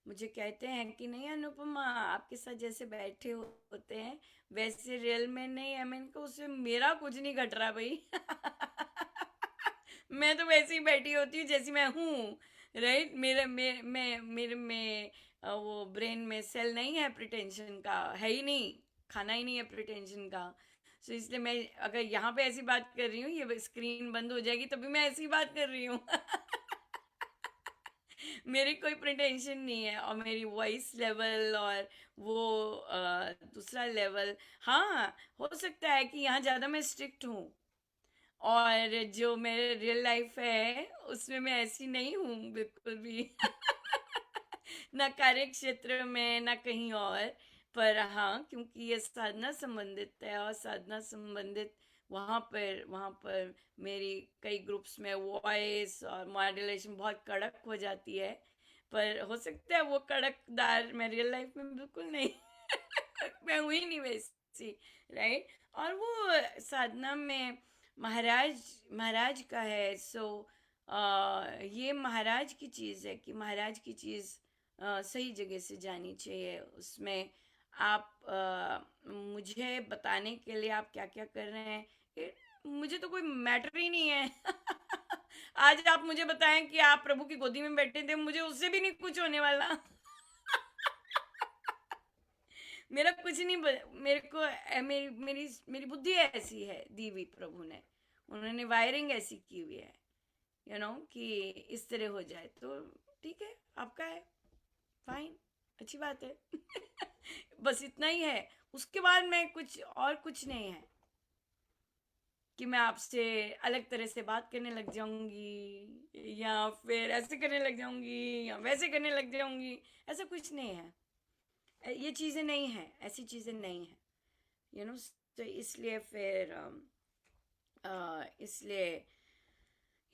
मुझे कहते हैं कि नहीं अनुपमा, आपके साथ जैसे बैठे होते हैं वैसे रियल में नहीं है। मैंने कहा उससे मेरा कुछ नहीं घट रहा भाई। मैं तो वैसे ही बैठी होती हूँ जैसी मैं हूँ, राइट। मेरे में वो ब्रेन में सेल नहीं है प्रिटेंशन का, है ही नहीं, खाना ही नहीं है प्रिटेंशन का। सो इसलिए मैं अगर यहाँ पे ऐसी बात कर रही हूँ, ये स्क्रीन बंद हो जाएगी तभी मैं ऐसी बात कर रही हूँ। मेरी कोई प्रिटेंशन नहीं है, और मेरी वॉइस लेवल और वो दूसरा लेवल, हाँ हो सकता है कि यहाँ ज़्यादा मैं स्ट्रिक्ट हूँ, और जो मेरे रियल लाइफ है उसमें मैं ऐसी नहीं हूँ बिल्कुल भी। ना कार्य क्षेत्र में ना कहीं और। पर हाँ, क्योंकि ये साधना संबंधित है, और साधना संबंधित वहाँ पर मेरी कई ग्रुप्स में वॉइस और मॉड्यूलेशन बहुत कड़क हो जाती है। पर हो सकता है वो कड़कदार मैं रियल लाइफ में बिल्कुल नहीं। मैं हुई नहीं वैसी, राइट। और वो साधना में महाराज महाराज का है। सो ये महाराज की चीज़ है कि महाराज की चीज़ सही जगह से जानी चाहिए। उसमें आप मुझे बताने के लिए आप क्या क्या कर रहे हैं, मुझे तो कोई मैटर ही नहीं है। आज आप मुझे बताएं कि आप प्रभु की गोदी में बैठे थे, मुझे उससे भी नहीं कुछ होने वाला। मेरा कुछ नहीं मेरे को मेरी मेरी मेरी बुद्धि ऐसी है दी हुई प्रभु ने, उन्होंने वायरिंग ऐसी की हुई है, कि इस तरह हो जाए तो ठीक है, आपका है, फाइन, अच्छी बात है। बस इतना ही है। उसके बाद मैं कुछ नहीं है कि मैं आपसे अलग तरह से बात करने लग जाऊंगी, या फिर ऐसे करने लग जाऊंगी, या वैसे करने लग जाऊंगी। ऐसा कुछ नहीं है, ये चीज़ें नहीं हैं, ऐसी चीज़ें नहीं हैं, तो इसलिए फिर इसलिए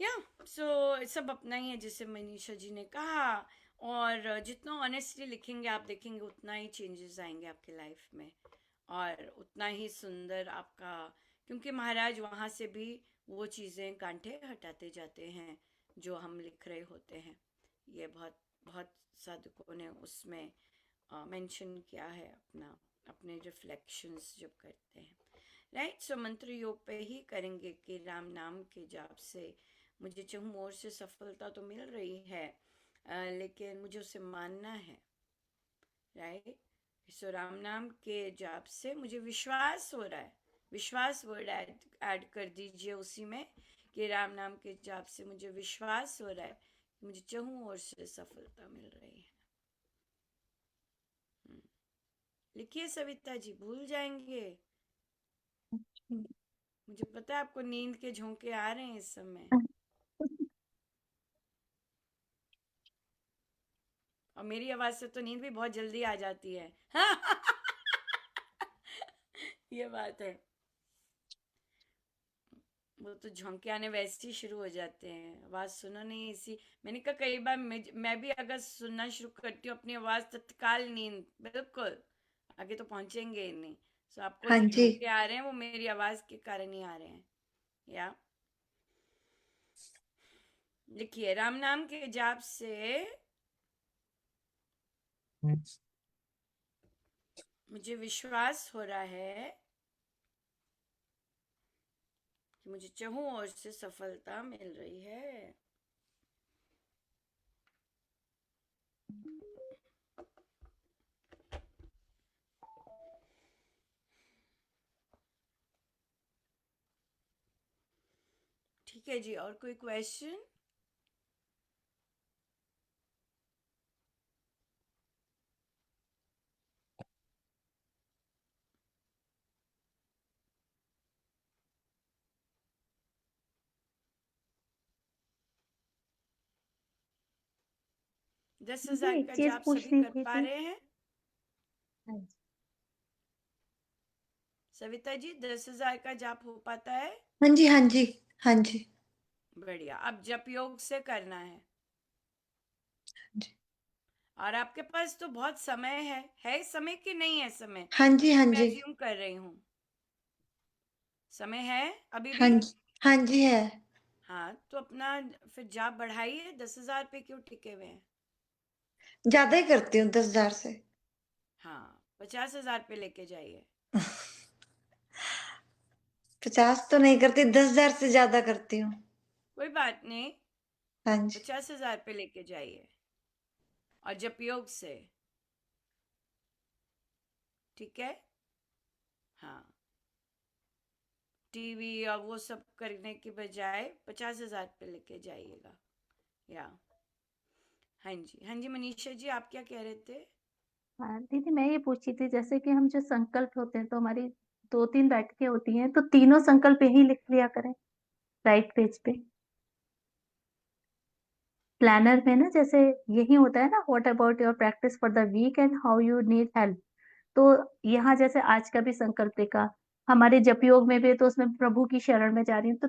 या सो सब अपना ही है, जैसे मनीषा जी ने कहा। और जितना ऑनेस्टली लिखेंगे आप देखेंगे उतना ही चेंजेस आएंगे आपके लाइफ में, और उतना ही सुंदर आपका, क्योंकि महाराज वहाँ से भी वो चीज़ें कांटे हटाते जाते हैं जो हम लिख रहे होते हैं। ये बहुत बहुत साधकों ने उसमें मेंशन किया है, अपने रिफ्लेक्शंस जब करते हैं, राइट। सो मंत्र योग पे ही करेंगे कि राम नाम के जाप से मुझे चहुँ ओर से सफलता तो मिल रही है, लेकिन मुझे उसे मानना है, राइट। सो राम नाम के जाप से मुझे विश्वास हो रहा है, विश्वास वर्ड ऐड कर दीजिए उसी में, कि राम नाम के जाप से मुझे विश्वास हो रहा है कि मुझे चहुँ ओर से सफलता मिल रही है। लिखिए सविता जी, भूल जाएंगे। मुझे पता है आपको नींद के झोंके आ रहे हैं इस समय, और मेरी आवाज से तो नींद भी बहुत जल्दी आ जाती है। ये बात है, वो तो झोंके आने वैसे ही शुरू हो जाते हैं, आवाज सुनो नहीं इसी। मैंने कहा कई बार मैं भी अगर सुनना शुरू करती हूँ अपनी आवाज, तत्काल नींद, बिल्कुल आगे तो पहुंचेंगे ही नहीं। सो आपको हाँ जो जी। झोंके आ रहे हैं वो मेरी आवाज के कारण ही आ रहे हैं। या लिखिए, राम नाम के जाप से मुझे विश्वास हो रहा है कि मुझे चहुँ ओर से सफलता मिल रही है। ठीक है जी, और कोई क्वेश्चन? दस मुझे हजार एक का चीज जाप सभी पूछनी कर थी पा कि रहे हैं? हाँ जी। सविता जी, 10,000 का जाप हो पाता है? हाँ जी, हाँ जी, हाँ जी। बढ़िया। अब जप योग से करना है, जी। और आपके पास तो बहुत समय है समय कि नहीं है समय? हाँ जी, हाँ मैं जी। अज्यूम कर रही हूँ समय है अभी हाँ भी? जी, हाँ जी है। हाँ, तो अपना फिर जॉब बढ़ाइए, 10,000 पे क्यों टिके हुए हैं? ज्यादा ही करती हूँ 10,000 से। हाँ, 50,000 पे लेके जाइए। 50 तो नहीं करती, 10,000 से ज्यादा करती हूँ। कोई बात नहीं, हाँ जी। 50,000 पे लेके जाइए और जब योग से, ठीक है? हाँ, टीवी और वो सब करने की बजाय 50,000 पे लेके जाइएगा। या हाँ जी मनीषा जी, आप क्या कह रहे थे? हाँ, दीदी मैं ये पूछी थी जैसे कि हम जो संकल्प होते हैं तो हमारी 2-3 बैठकें होती हैं, तो तीनों संकल्प यही लिख लिया करें, राइट पेज पे। प्लानर में ना जैसे यही होता है ना, what about your practice for the weekend how you need help. तो यहाँ जैसे आज का भी संकल्प लिखा, हमारे जप योग में भी है, तो उसमें प्रभु की शरण में जा रही हूँ, तो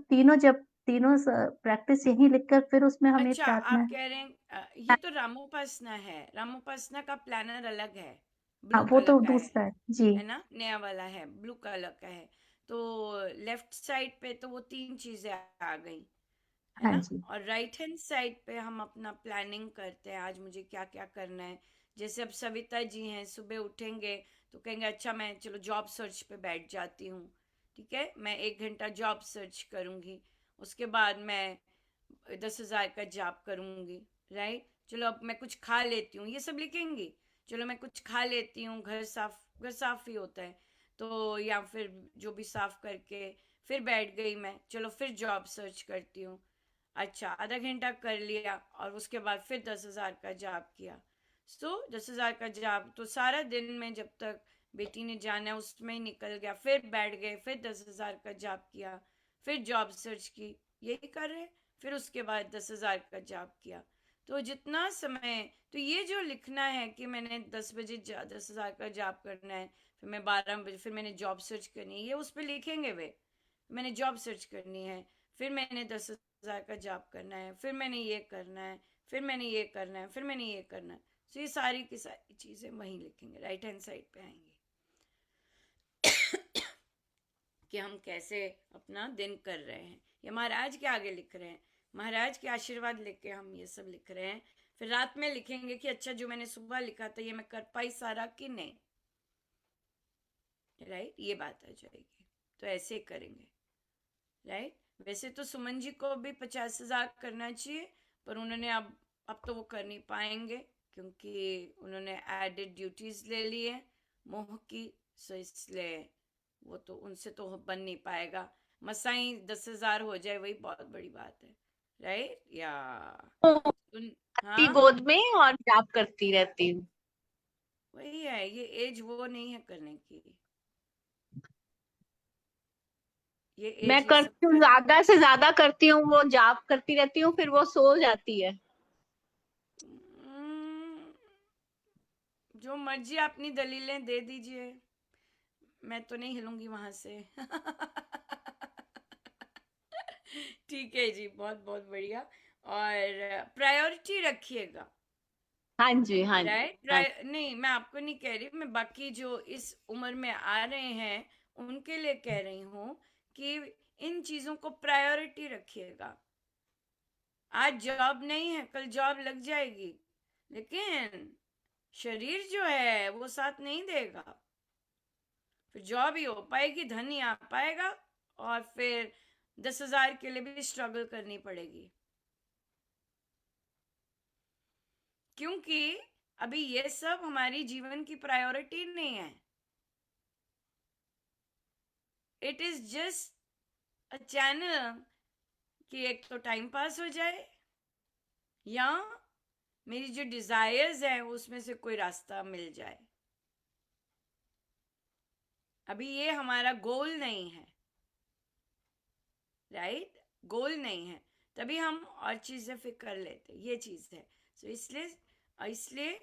तीनों प्रैक्टिस यही लिखकर फिर उसमें हमें अच्छा, प्रार्थना आप है। कह रहे हैं ये तो रामोपासना है। रामोपासना का प्लानर अलग है, हाँ, ब्लू वो कलर तो का दूसरा है जी। है ना? नया वाला है, ब्लू कलर का है। तो लेफ्ट साइड पे तो वो 3 चीजें आ गई, है हाँ ना? जी। और राइट हैंड साइड पे हम अपना प्लानिंग करते हैं, आज मुझे क्या क्या करना है। जैसे अब सविता जी हैं, सुबह उठेंगे तो कहेंगे अच्छा मैं चलो जॉब सर्च पे बैठ जाती हूँ, ठीक है, मैं 1 घंटा जॉब सर्च करूँगी, उसके बाद मैं 10,000 का जॉब करूँगी, राइट? चलो अब मैं कुछ खा लेती हूँ, ये सब लिखेंगी। चलो मैं कुछ खा लेती हूँ, घर साफ ही होता है तो, या फिर जो भी साफ करके फिर बैठ गई मैं, चलो फिर जॉब सर्च करती हूँ। अच्छा, आधा घंटा कर लिया और उसके बाद फिर 10,000 का जॉब किया। 10,000 का जॉब तो सारा दिन में जब तक बेटी ने जाना है उसमें ही निकल गया। फिर बैठ गए, फिर 10,000 का जॉब किया, फिर जॉब सर्च की, यही कर रहे। फिर उसके बाद 10,000 का जॉब किया। तो जितना समय, तो ये जो लिखना है कि मैंने 10 बजे 10,000 का जॉब करना है, फिर मैं 12 बजे फिर मैंने जॉब सर्च करनी है, ये उस पर लिखेंगे वे। मैंने जॉब सर्च करनी है, फिर मैंने 10,000 का जॉब करना है, फिर मैंने ये करना है, फिर मैंने ये करना है, फिर मैंने ये करना है। तो ये सारी की सारी चीज़ें वहीं लिखेंगे, राइट हैंड साइड पे आएंगे कि हम कैसे अपना दिन कर रहे हैं। ये महाराज के आगे लिख रहे हैं, महाराज के आशीर्वाद लेके हम ये सब लिख रहे हैं। फिर रात में लिखेंगे कि अच्छा जो मैंने सुबह लिखा था ये मैं कर पाई सारा कि नहीं, राइट? ये बात आ जाएगी। तो ऐसे करेंगे, राइट? वैसे तो सुमन जी को भी 50,000 करना चाहिए, पर उन्होंने अब तो वो कर नहीं पाएंगे क्योंकि उन्होंने एडेड ड्यूटीज ले ली है मोह की, सो इसलिए वो तो उनसे तो बन नहीं पाएगा। मसाई 10,000 हो जाए वही बहुत बड़ी बात है, राइट? या आती हाँ, गोद में और जाप करती रहती हूँ। वही है, ये एज वो नहीं है करने की, ये मैं एज ये सब करती हूँ, कर। ज्यादा से ज्यादा करती हूँ, वो जाप करती रहती हूँ, फिर वो सो जाती है। हम्म, जो मर्जी अपनी दलीलें दे दीजिए, मैं तो नहीं हिलूंगी वहां से ठीक है जी, बहुत बहुत बढ़िया। और प्रायोरिटी रखिएगा, हाँ जी, हाँ जी, हाँ राइट? नहीं, मैं आपको नहीं कह रही, मैं बाकी जो इस उम्र में आ रहे हैं उनके लिए कह रही हूँ कि इन चीजों को प्रायोरिटी रखिएगा। आज जॉब नहीं है, कल जॉब लग जाएगी, लेकिन शरीर जो है वो साथ नहीं देगा। फिर जॉब ही हो पाएगी, धन ही आ पाएगा, और फिर 10,000 के लिए भी स्ट्रगल करनी पड़ेगी, क्योंकि अभी ये सब हमारी जीवन की प्रायोरिटी नहीं है। It is just a channel कि एक तो टाइम पास हो जाए, या मेरी जो डिजायर्स है उसमें से कोई रास्ता मिल जाए। अभी ये हमारा गोल नहीं है, राइट? गोल नहीं है, तभी हम और चीजें फिर कर लेते, ये चीज है। तो इसलिए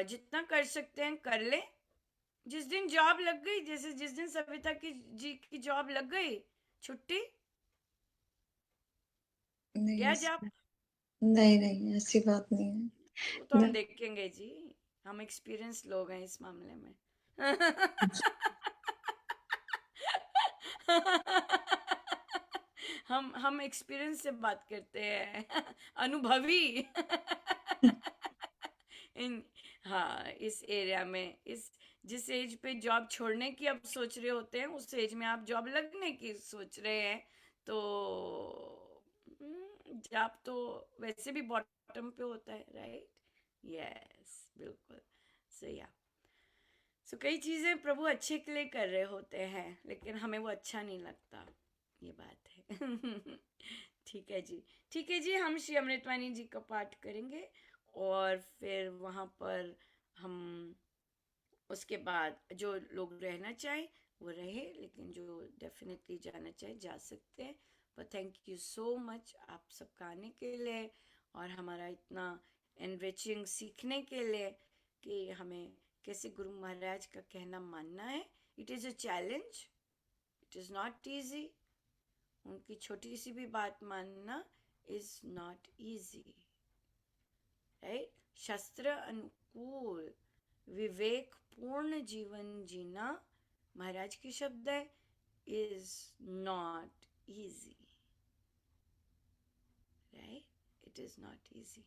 जितना कर सकते हैं कर ले। जिस दिन जॉब लग गई, जैसे जिस दिन सविता की जी की जॉब लग गई, छुट्टी नहीं गया जॉब, नहीं नहीं, ऐसी बात नहीं है। वो तो हम मैं देखेंगे जी, हम एक्सपीरियंस लोग हैं इस मामले में हम एक्सपीरियंस से बात करते हैं, अनुभवी। इन हाँ, इस एरिया में, इस जिस एज पे जॉब छोड़ने की आप सोच रहे होते हैं, उस एज में आप जॉब लगने की सोच रहे हैं, तो जॉब तो वैसे भी बॉटम पे होता है, राइट? यस, बिल्कुल सही। सो कई चीजें प्रभु अच्छे के लिए कर रहे होते हैं, लेकिन हमें वो अच्छा नहीं लगता, ये बात है। ठीक है जी, ठीक है जी, हम श्री अमृतवाणी जी का पाठ करेंगे, और फिर वहाँ पर हम उसके बाद जो लोग रहना चाहे वो रहे, लेकिन जो डेफिनेटली जाना चाहे जा सकते हैं। पर थैंक यू सो मच आप सबका आने के लिए, और हमारा इतना एनरिचिंग सीखने के लिए कि हमें कैसे गुरु महाराज का कहना मानना है। It is a challenge, it is not easy. उनकी छोटी सी भी बात मानना इज नॉट ईजी, राइट? शास्त्र अनुकूल विवेक पूर्ण जीवन जीना, महाराज के शब्द है, is not easy, right? It is not easy.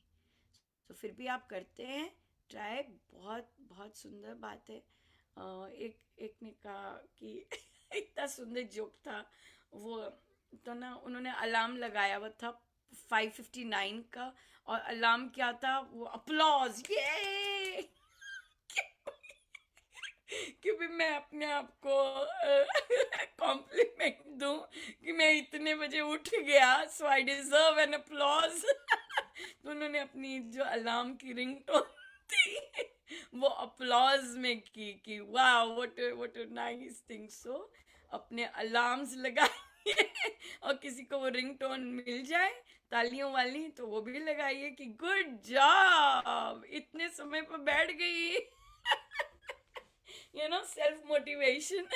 तो फिर भी आप करते हैं ट्राई, बहुत बहुत सुंदर बात है। एक ने कहा कि इतना सुंदर जोक था वो, तो ना उन्होंने अलार्म लगाया हुआ था 5:59 का, और अलार्म क्या था, वो अप्लॉज, ये कि भी मैं अपने आप को कॉम्प्लीमेंट दूं कि मैं इतने बजे उठ गया, सो आई डिजर्व एन अप्लॉज। तो उन्होंने अपनी जो अलार्म की रिंगटोन थी वो अप्लॉज में की कि वाह, व्हाट अ नाइस थिंग। सो अपने अलार्म्स लगाइए, और किसी को वो रिंगटोन मिल जाए तालियों वाली तो वो भी लगाइए कि गुड जॉब, इतने समय पर बैठ गई। Self motivation.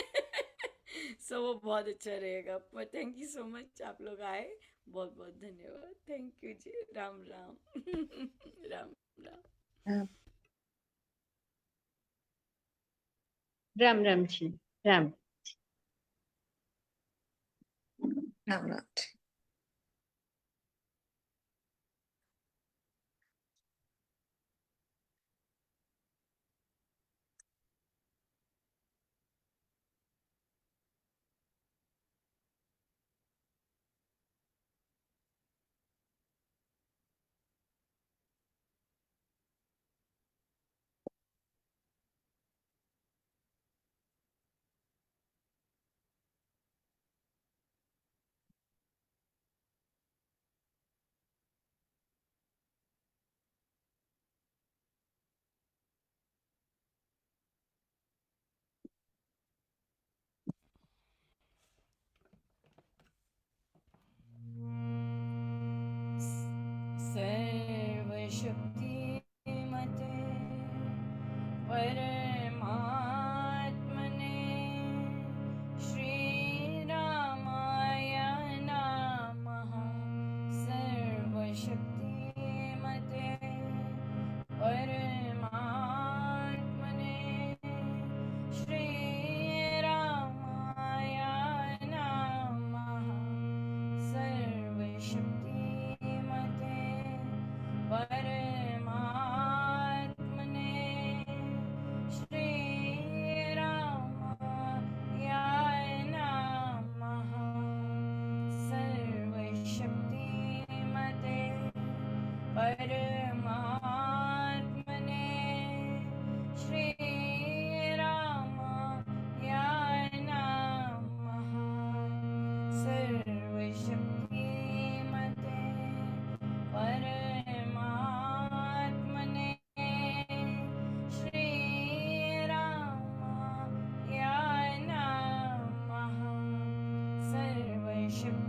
सो वो बहुत अच्छा रहेगा। पर थैंक यू सो मच, आप लोग आए, बहुत बहुत धन्यवाद। थैंक यू जी, राम राम। राम राम। राम राम जी, राम। राम राम। सर्वशक्तिमते परमात्मने श्रीरामाय नमः। सर्वशक्तिमते परमात्मने श्रीरामाय नमः। सर्वशक्तिमते परमात्मने श्रीरामाय नमः। सर्वशक्तिमते परमात्मने श्रीरामाय नमः। सर्वशक्तिमते परमात्मने श्रीरामाय नमः। सर्वशक्तिमते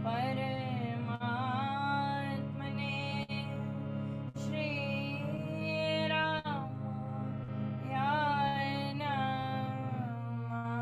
परमात्मने श्रीरामाय नमः।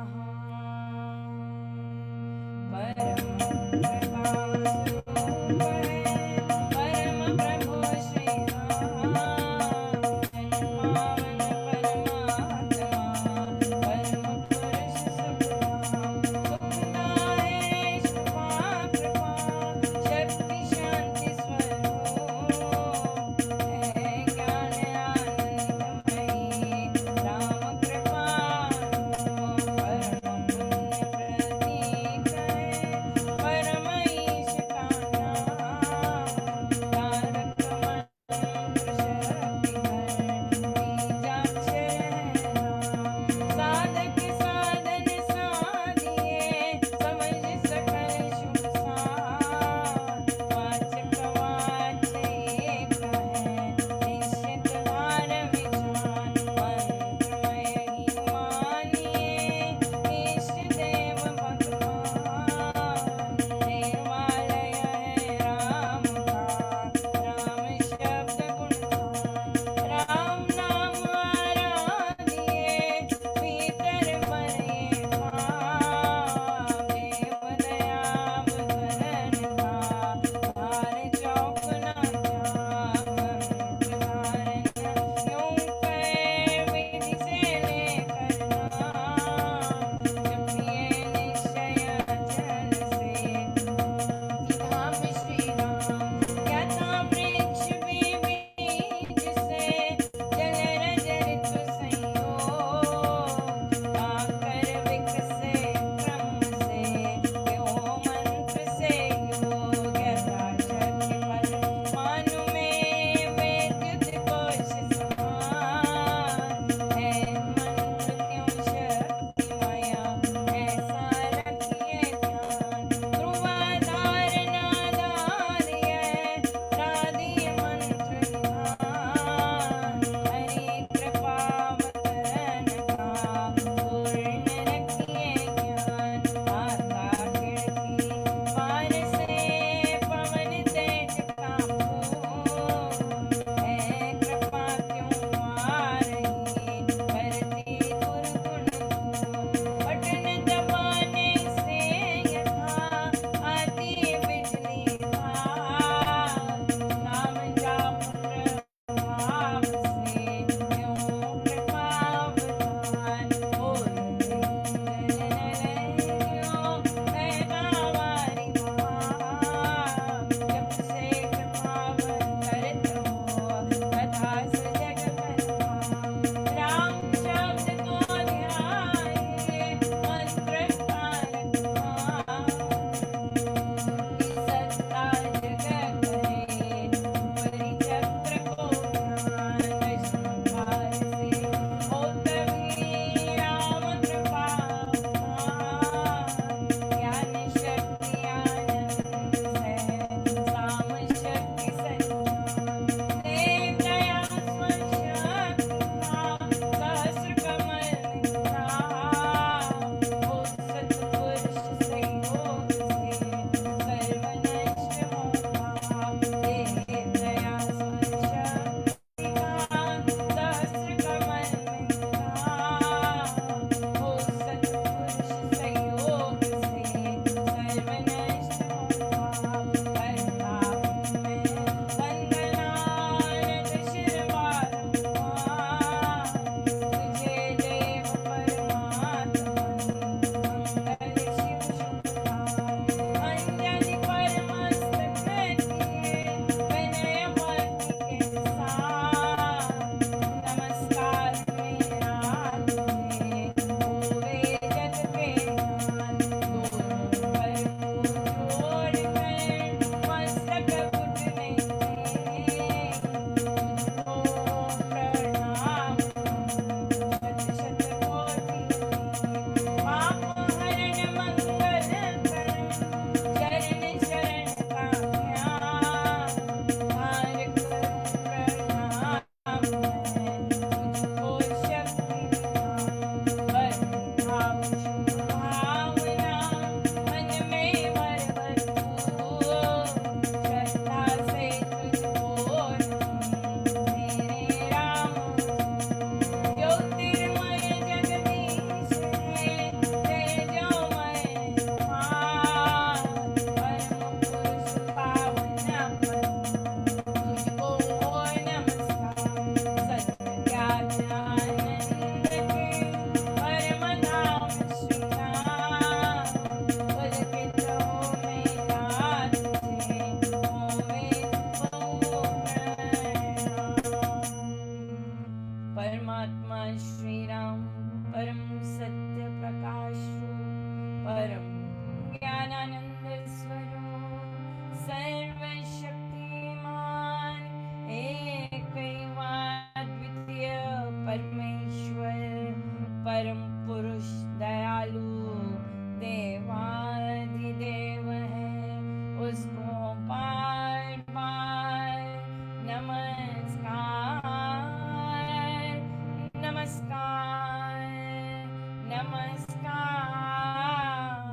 नमस्कार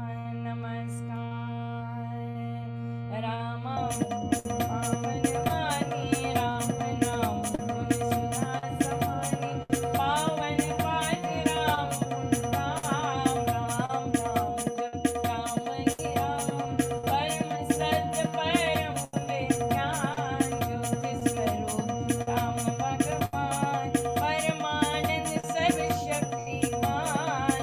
राम पावन वाणी राम नाम गुण सुधा समानी पावन पाठ राम राम राम राम जप राम ही राम परम सत्य परम विज्ञान ज्योति स्वरूप राम भगवान परमानंद सर्वशक्तिमान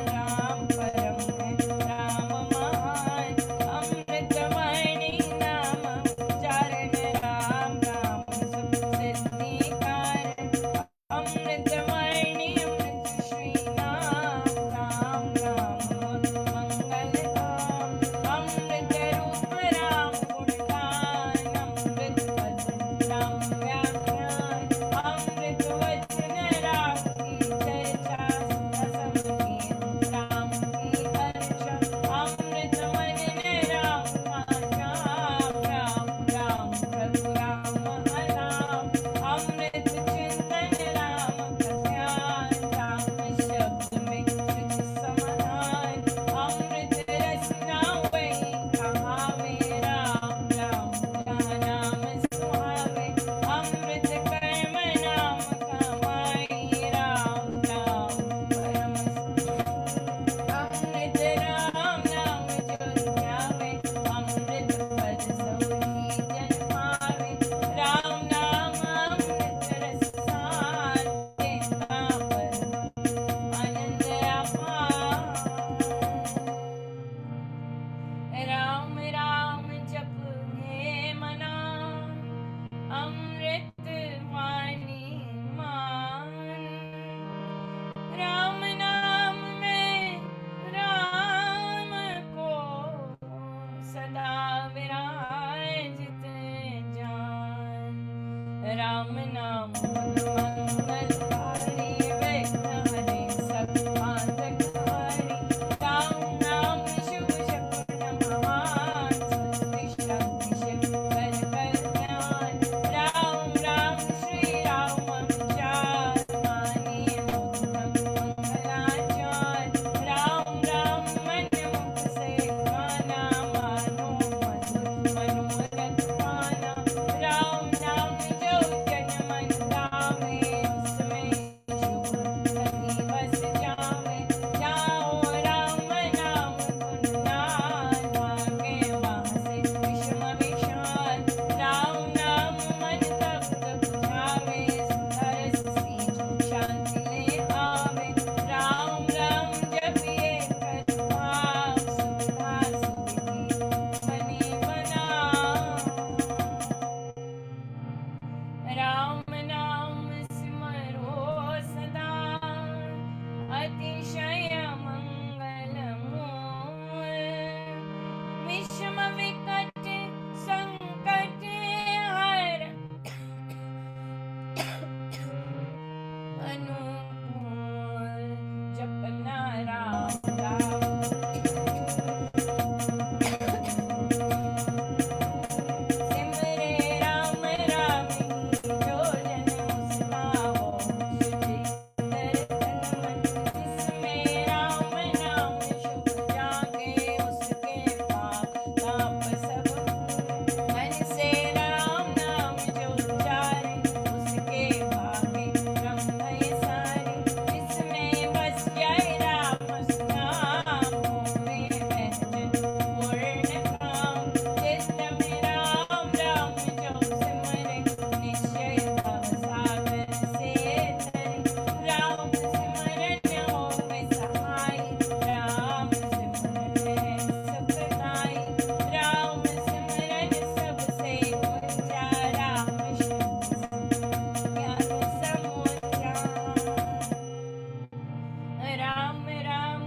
राम परम है राम महान अमृतमणि नाम उच्चारण राम राम सुख सिद्धि कारण अमृतमणि अमृत श्री नाम राम राम मंगल धाम अमृत रूप राम गुणगान अमृत पद राम व्याख्यान अमृत वचन राम की चर्चा सबकी राम की अर्चा अमृत मन राम वाचा राम राम प्रभु राम अनाम अमृत चिंतन राम का ध्यान राम शब्द में सुख समाधान अमृत रसना वही कहावे राम राम जहाँ नाम सुहावे अमृत कर्म नाम कमाई राम राम परम अमृत राम नाम जो ध्यावे अमृत पद सौखी जन पावे राम नाम अमृत रस सार देता पर आनंद अपार राम राम जप हे मना अमृत वाणी मान राम नाम में राम को सदा विराजित जान राम नाम मंगलकारी विघ्न हरे सब आंतकहारी राम नाम शुभ शकुन महान सुदिष्ट शिव कर कल्याण राम राम श्री राम विचार मानिए उत्तम मंगलाचार राम राम मन मुख से गाना मानो मधुर मनोरथ गाना राम नाम जो जन मन गावे उसमें शुभ कभी बस जावे जाओ राम नाम गुण गान भागे वहाँ से विषम विशाल राम नाम मन तप्त बुझावे सुधर सींच शांति ले आवे राम राम जपिए कर भाव सुधा सुखी बनी बना राम नाम स्मरो सदा अतिशय मंगल मूल विषम विकट संकट हर अनुकूल जपना राम राम सिमरे राम राम जो जन मुस्का हो शुचि दर्शन मन जिसमें राम नाम शुभ जागे उसके पाप ताप सब मन से राम नाम जो उच्चारे उसके भागे ब्रह्म ये सारे जिसमें बस जाए राम नाम होवे व्यंजन पूर्ण काम चित्त में राम राम जो सिमरे निश्चय भव सागर से तरे राम सिमरन होवे सहाय राम सिमरन है सुखदाई राम सिमरन सबसे ऊंचा राम शब्द ज्ञान समोचा राम राम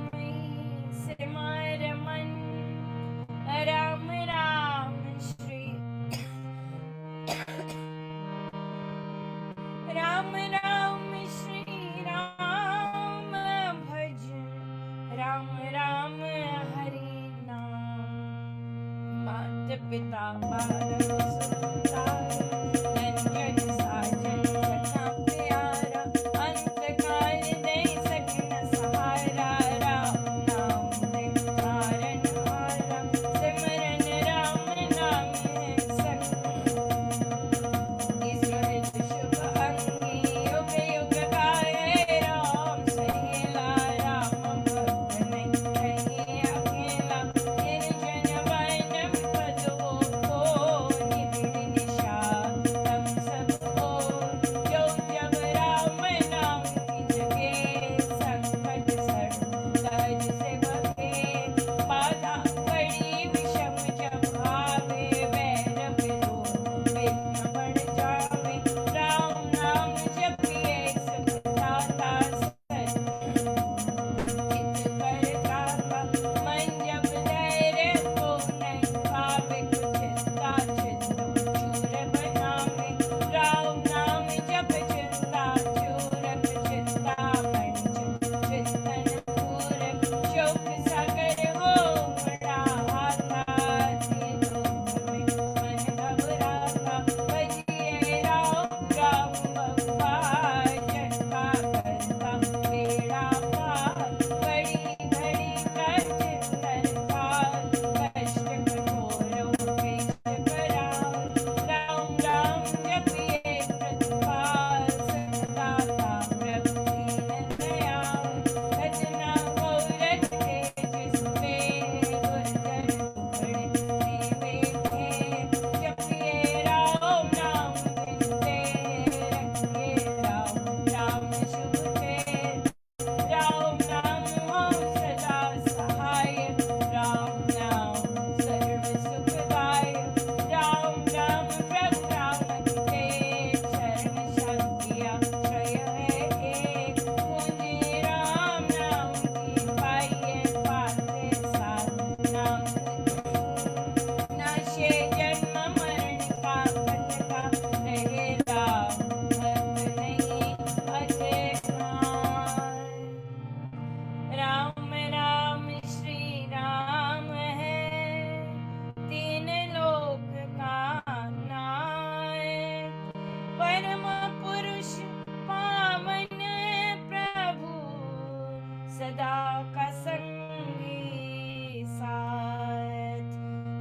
सिमर मन राम राम श्री राम राम श्री राम भज राम राम हरि नाम मात पिता बालक सुता नंजन साजन सखा प्यारा अंत काल दे सकन सहारा राम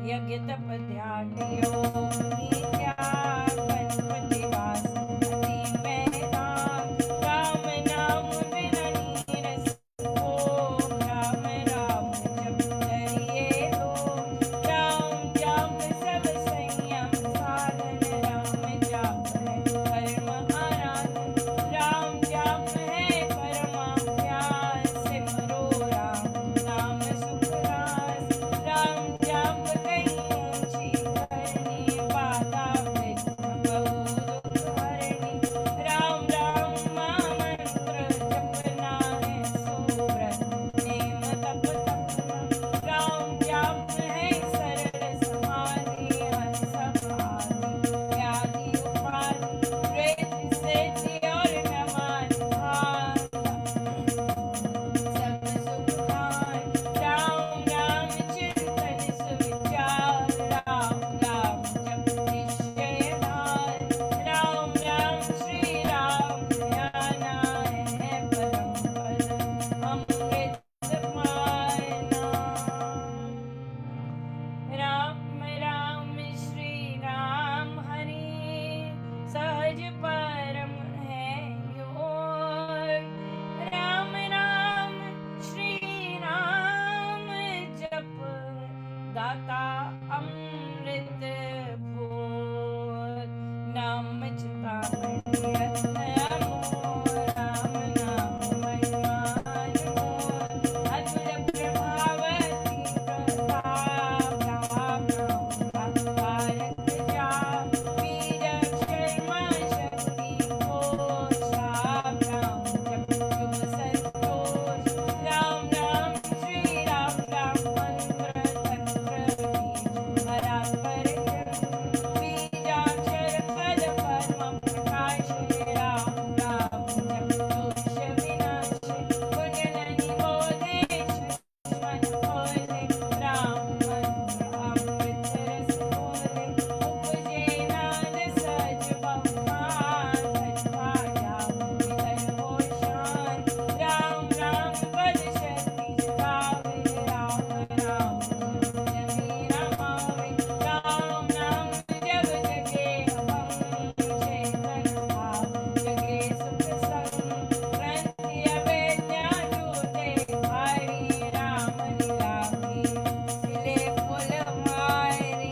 यज्ञ तप ध्यान योग नीत्या गणपति वास अति में राम राम नाम बिना नीरस हो राम राम जप करिए लो राम जाप सब संयम साधन राम जाप है परम आराधन राम जाप है परमाभ्यास सिमरो राम नाम सुख रास राम जाप कहीं ऊंची करनी बाधा विघ्न बहु दुख हरनी राम राम महामंत्र जपना है सुव्रत नेम तप तपना राम जाप है सरल समाधि हंस आदि व्याधि उपाधि प्रेत सेति और नमानि भाता सब सुख दान राम राम चिंतन सुविचार राम राम जप निश्चय धार राम राम श्री राम ध्याना है परम पद अमृत पाना राम राम श्री राम हरि सहज परम है योग राम राम श्री राम जप दाता अमृत भोग नाम चितामणि रत्न अमोल राम नाम महिमा अनमोल अतुल प्रभावती प्रताप राम नाम तारक जाप वीर शर्मा शक्ति घोष राम राम जप जुग संतोष राम राम श्री राम राम मंत्र तंत्र बीज हरा परिक्रम बीजाक्षर पद परम प्रकाश राम राम जप दोष विनाश कुंडल निबोधेश दुश्मन खोले राम मंत्र अमृत रस घोले उपजे नाद सहज बहुमान धज भाजा विधर हो शान राम राम पद शक्ति जगावे राम राम जमी रमावे राम नाम जग जगे अभंग चेतन भाव जगे सुख संग ग्रंथि अवेद्या टूटे भारी राम लीला की सिले पुल मारी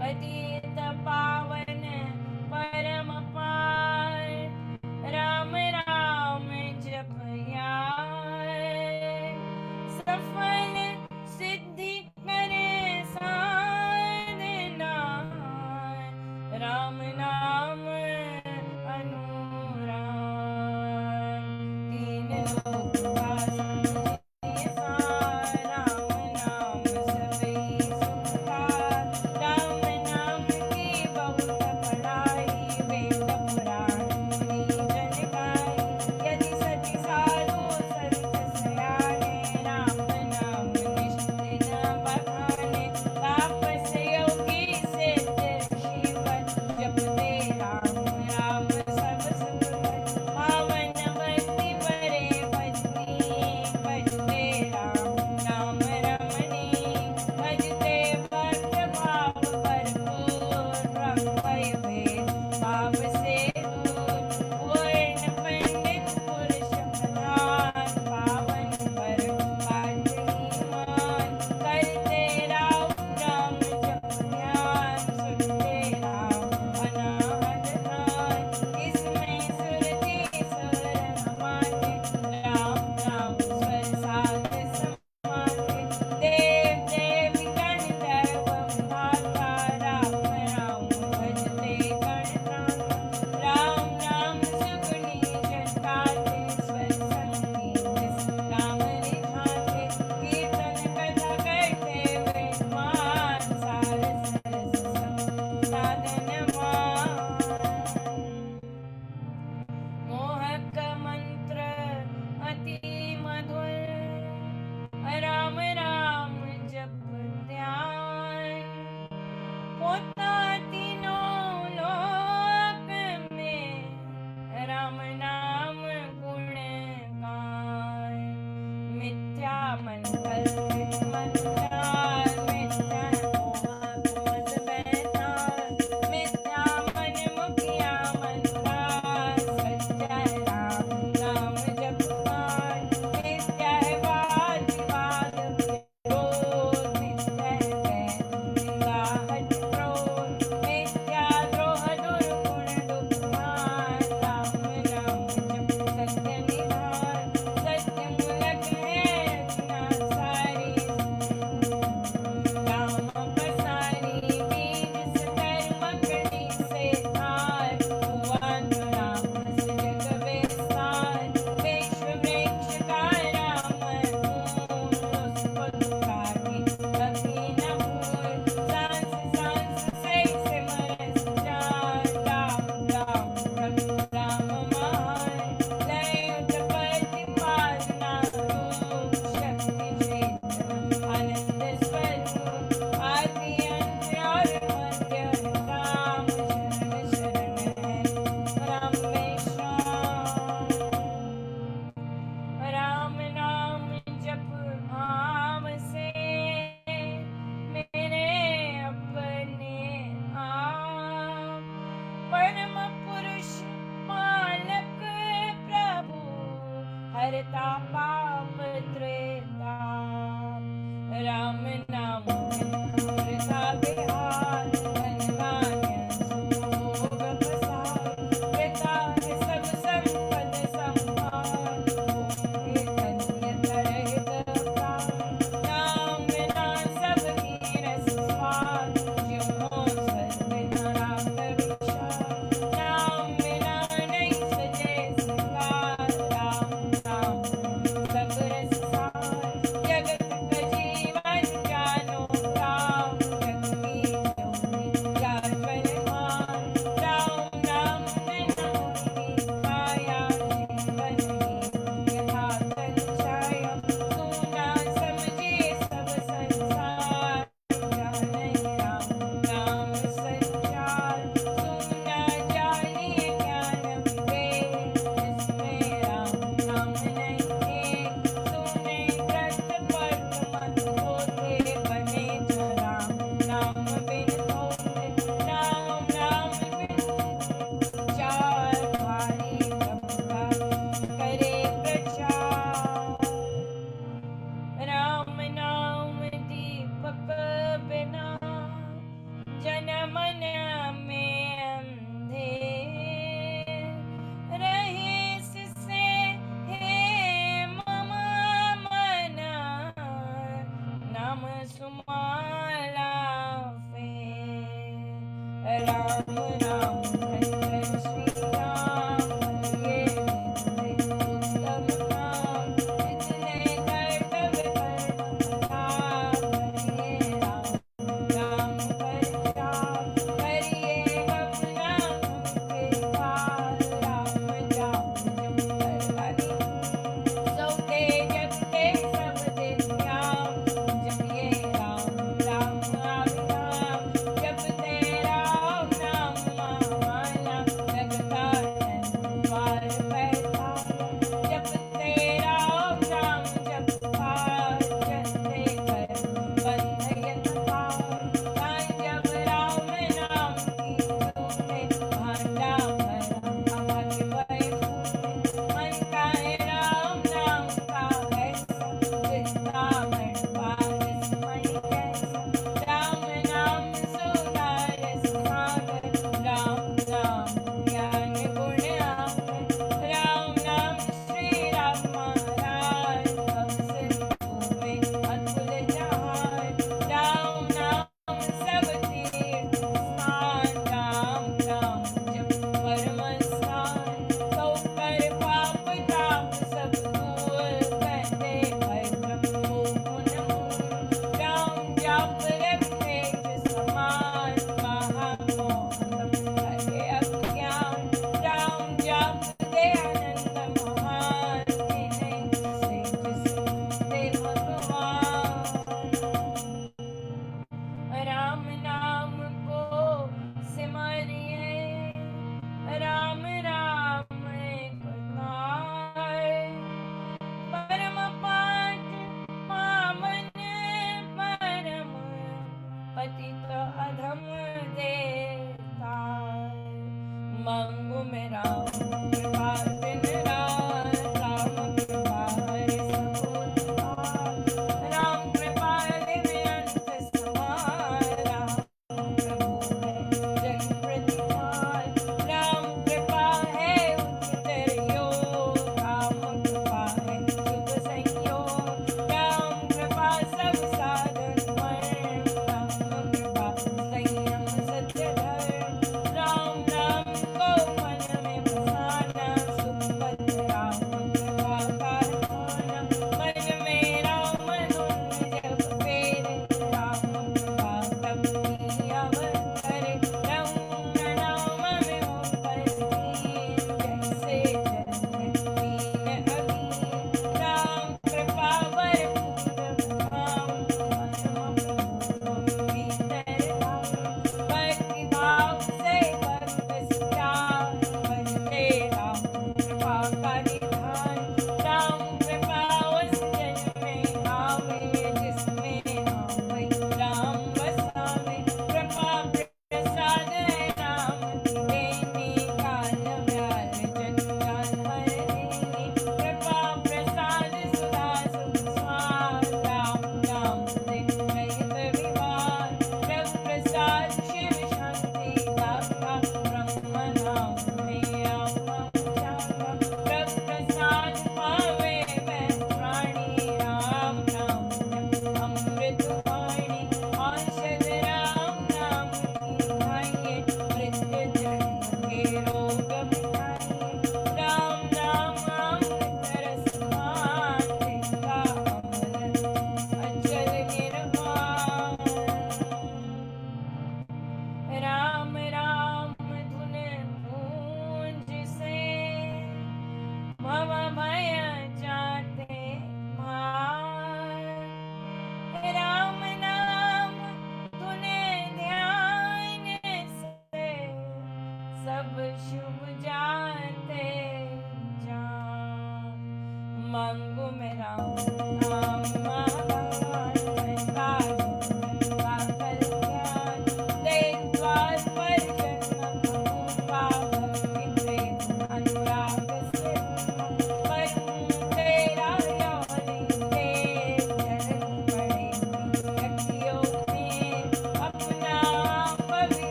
पतित पावन परम पार राम राम जप सफल सिद्धि करे साधना राम नाम अनुराग तीन लोक का समझिए सार राम नाम सबई सुखकार राम नाम की बहुत पढ़ाई वेद पुराण मुनि जन गाई यदि सति साधु संत सयाने राम नाम निश्चित न बखाने तापस योगी सिद्ध शिवन जपते राम राम सब सुख कर पावन भक्ति परे भजते राम नाम रमणी भजते भक्त भाव भरपूर रंभय भेद भाव से दूर पूर्ण पंडित पुरुष प्रधान पावन पर मान करते राम राम जप ध्यान सुनते राम अनाहत ध्यान इसमें सुरति सुर हमारे राम राम स्वर साध समाते देव देवी गण दैव विधाता राम राम भजते गण प्राण राम राम सुगुनी जन गाते स्वर संगीत राम रिझाते कीर्तन कथा करते वेदमान सार सरस साधन मोहक मंत्र अति मधुर राम राम जप ध्यान होता तीनों लोक में राम नाम गुण गान मिथ्या मन कल्पित मन राम राम हरे श्री राम हरे उत्तम नाम जितने कर्तव्य कर्म राम हरे राम पर जाप करिए अपना मुझे पार राम जाप जप कर हरि सोते जगते सब दिन राम जपिए राम राम राम राम जपते राम नाम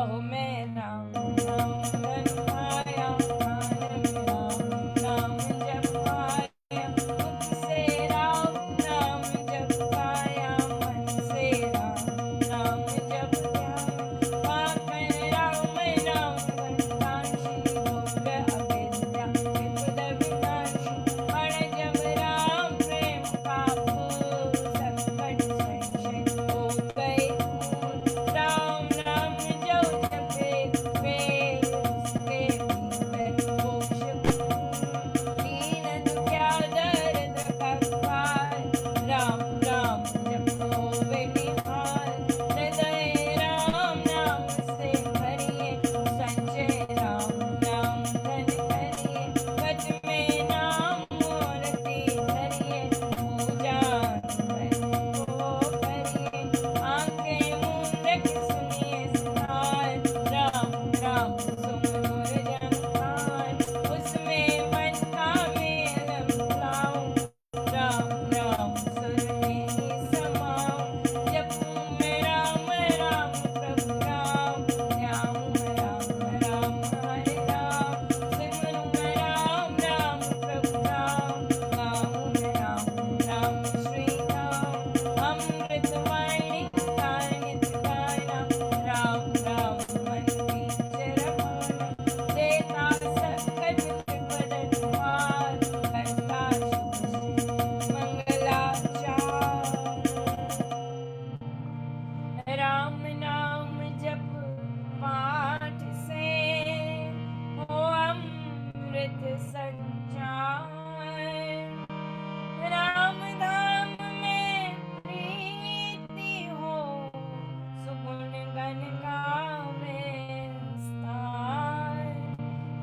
राहों में राम नाम धन पाया, नाम जप पाया मुख से राम, नाम जप पाया मन से राम, नाम जप ध्यान पाकर राम नाम वरदानशी, भोग अविद्या विपद विनाशी, अण जब राम प्रेम का फूल, संकट संशय हो गए दूर, राम नाम जो जपे वे उसके भीतर मोक्ष दीन दुखिया दरिद्र का पार, राम राम जपो वे निहाल, हृदय राम नाम से भरिए, संजय राम नाम धन करिए, गज में नाम मूर्ति धरिए, पूजा को करिए, आंखें मूंद के सुनिए सुनार, राम राम सुमधुर जनहार, उसमें मन का मेल मिलाओ, राम राम सुर में ही समाओ, जपूं मैं राम राम प्रभु राम, ध्याऊं राम राम हरे राम, सिमरूं मैं राम राम प्रभु राम, गाऊं मैं राम राम श्री राम, अमृत वाणी का नित गाना, राम राम मन बीच रमाना, देता सकल विपद निवार, करता शुभ मंगलाचार, राम नाम जप पाठ से हो अमृत संचार, राम धाम में प्रीति हो, सुगुण गण गावे विस्तार,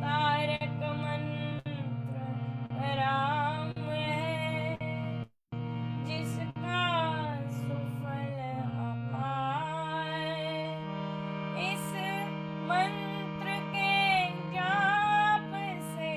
तारक मंत्र राम है, जिसका सुफल अपार, इस मंत्र के जाप से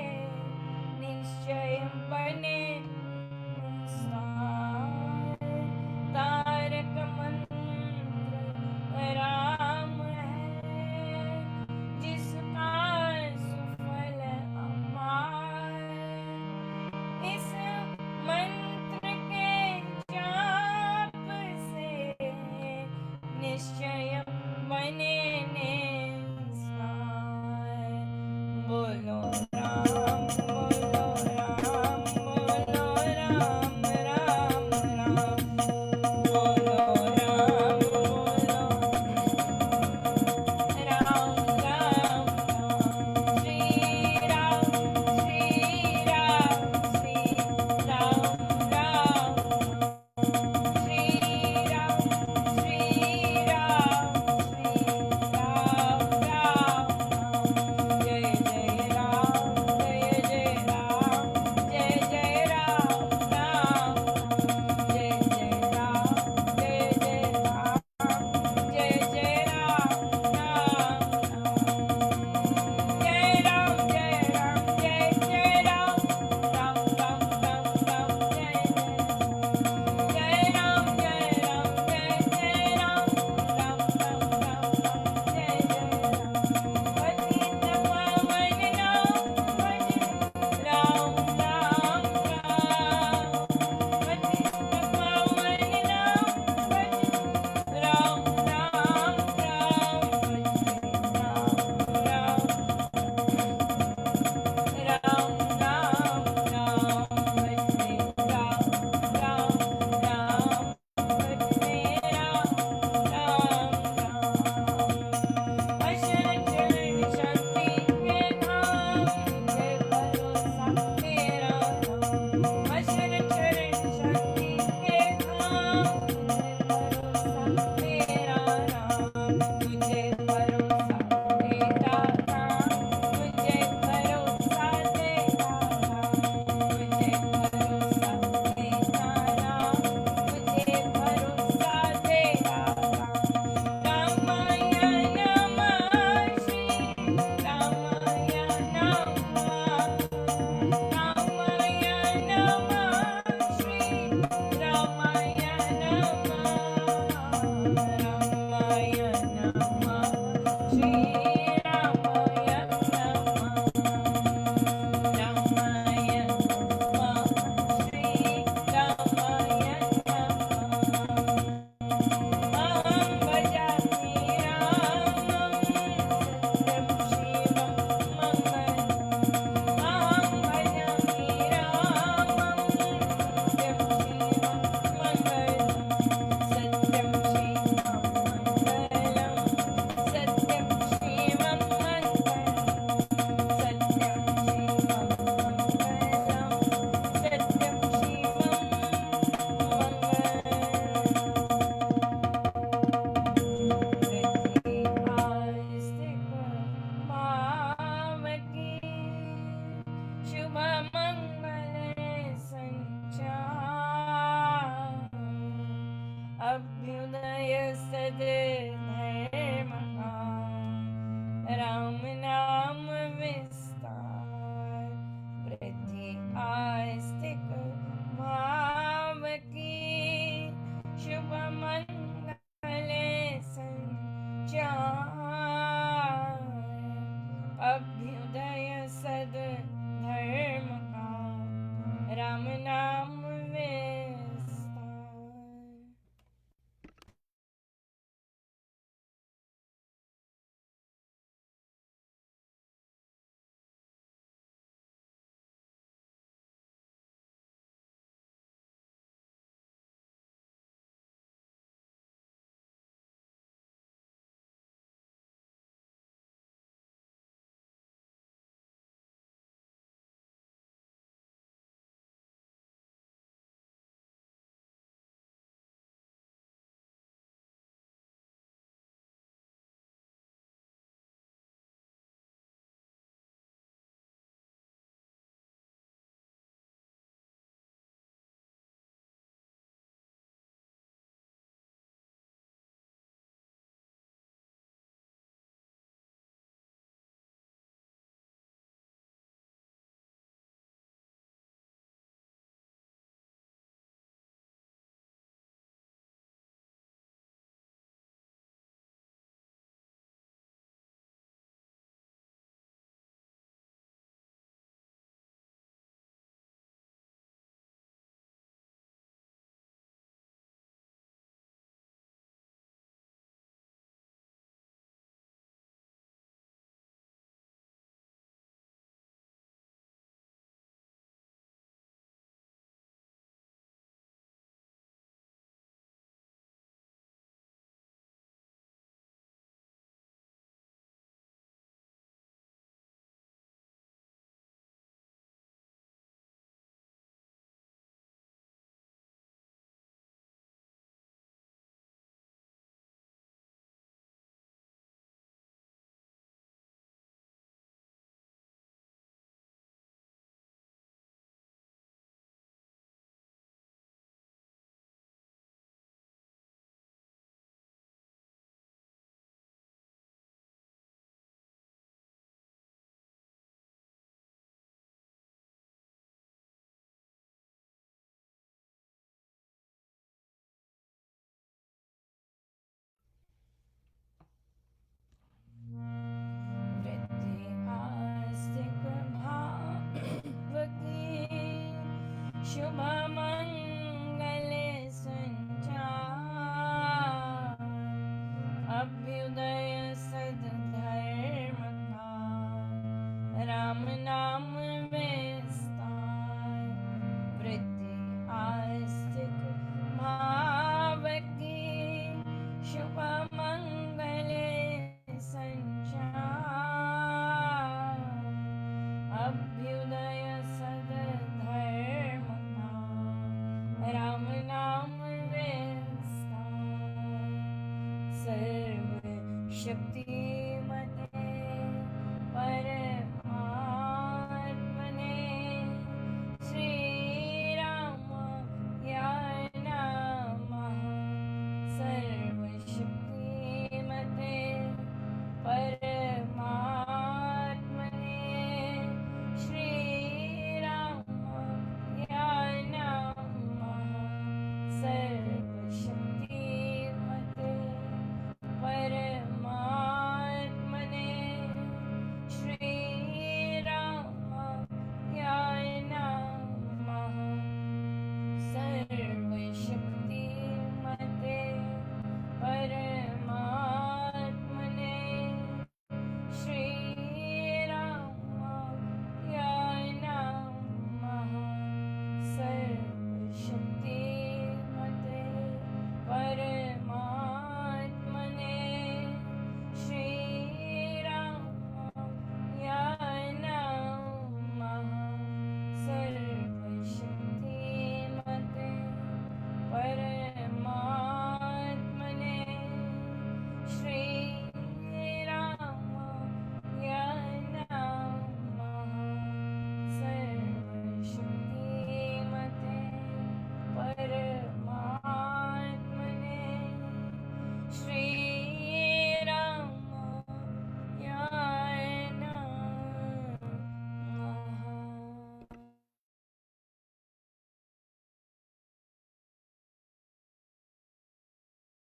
शक्ति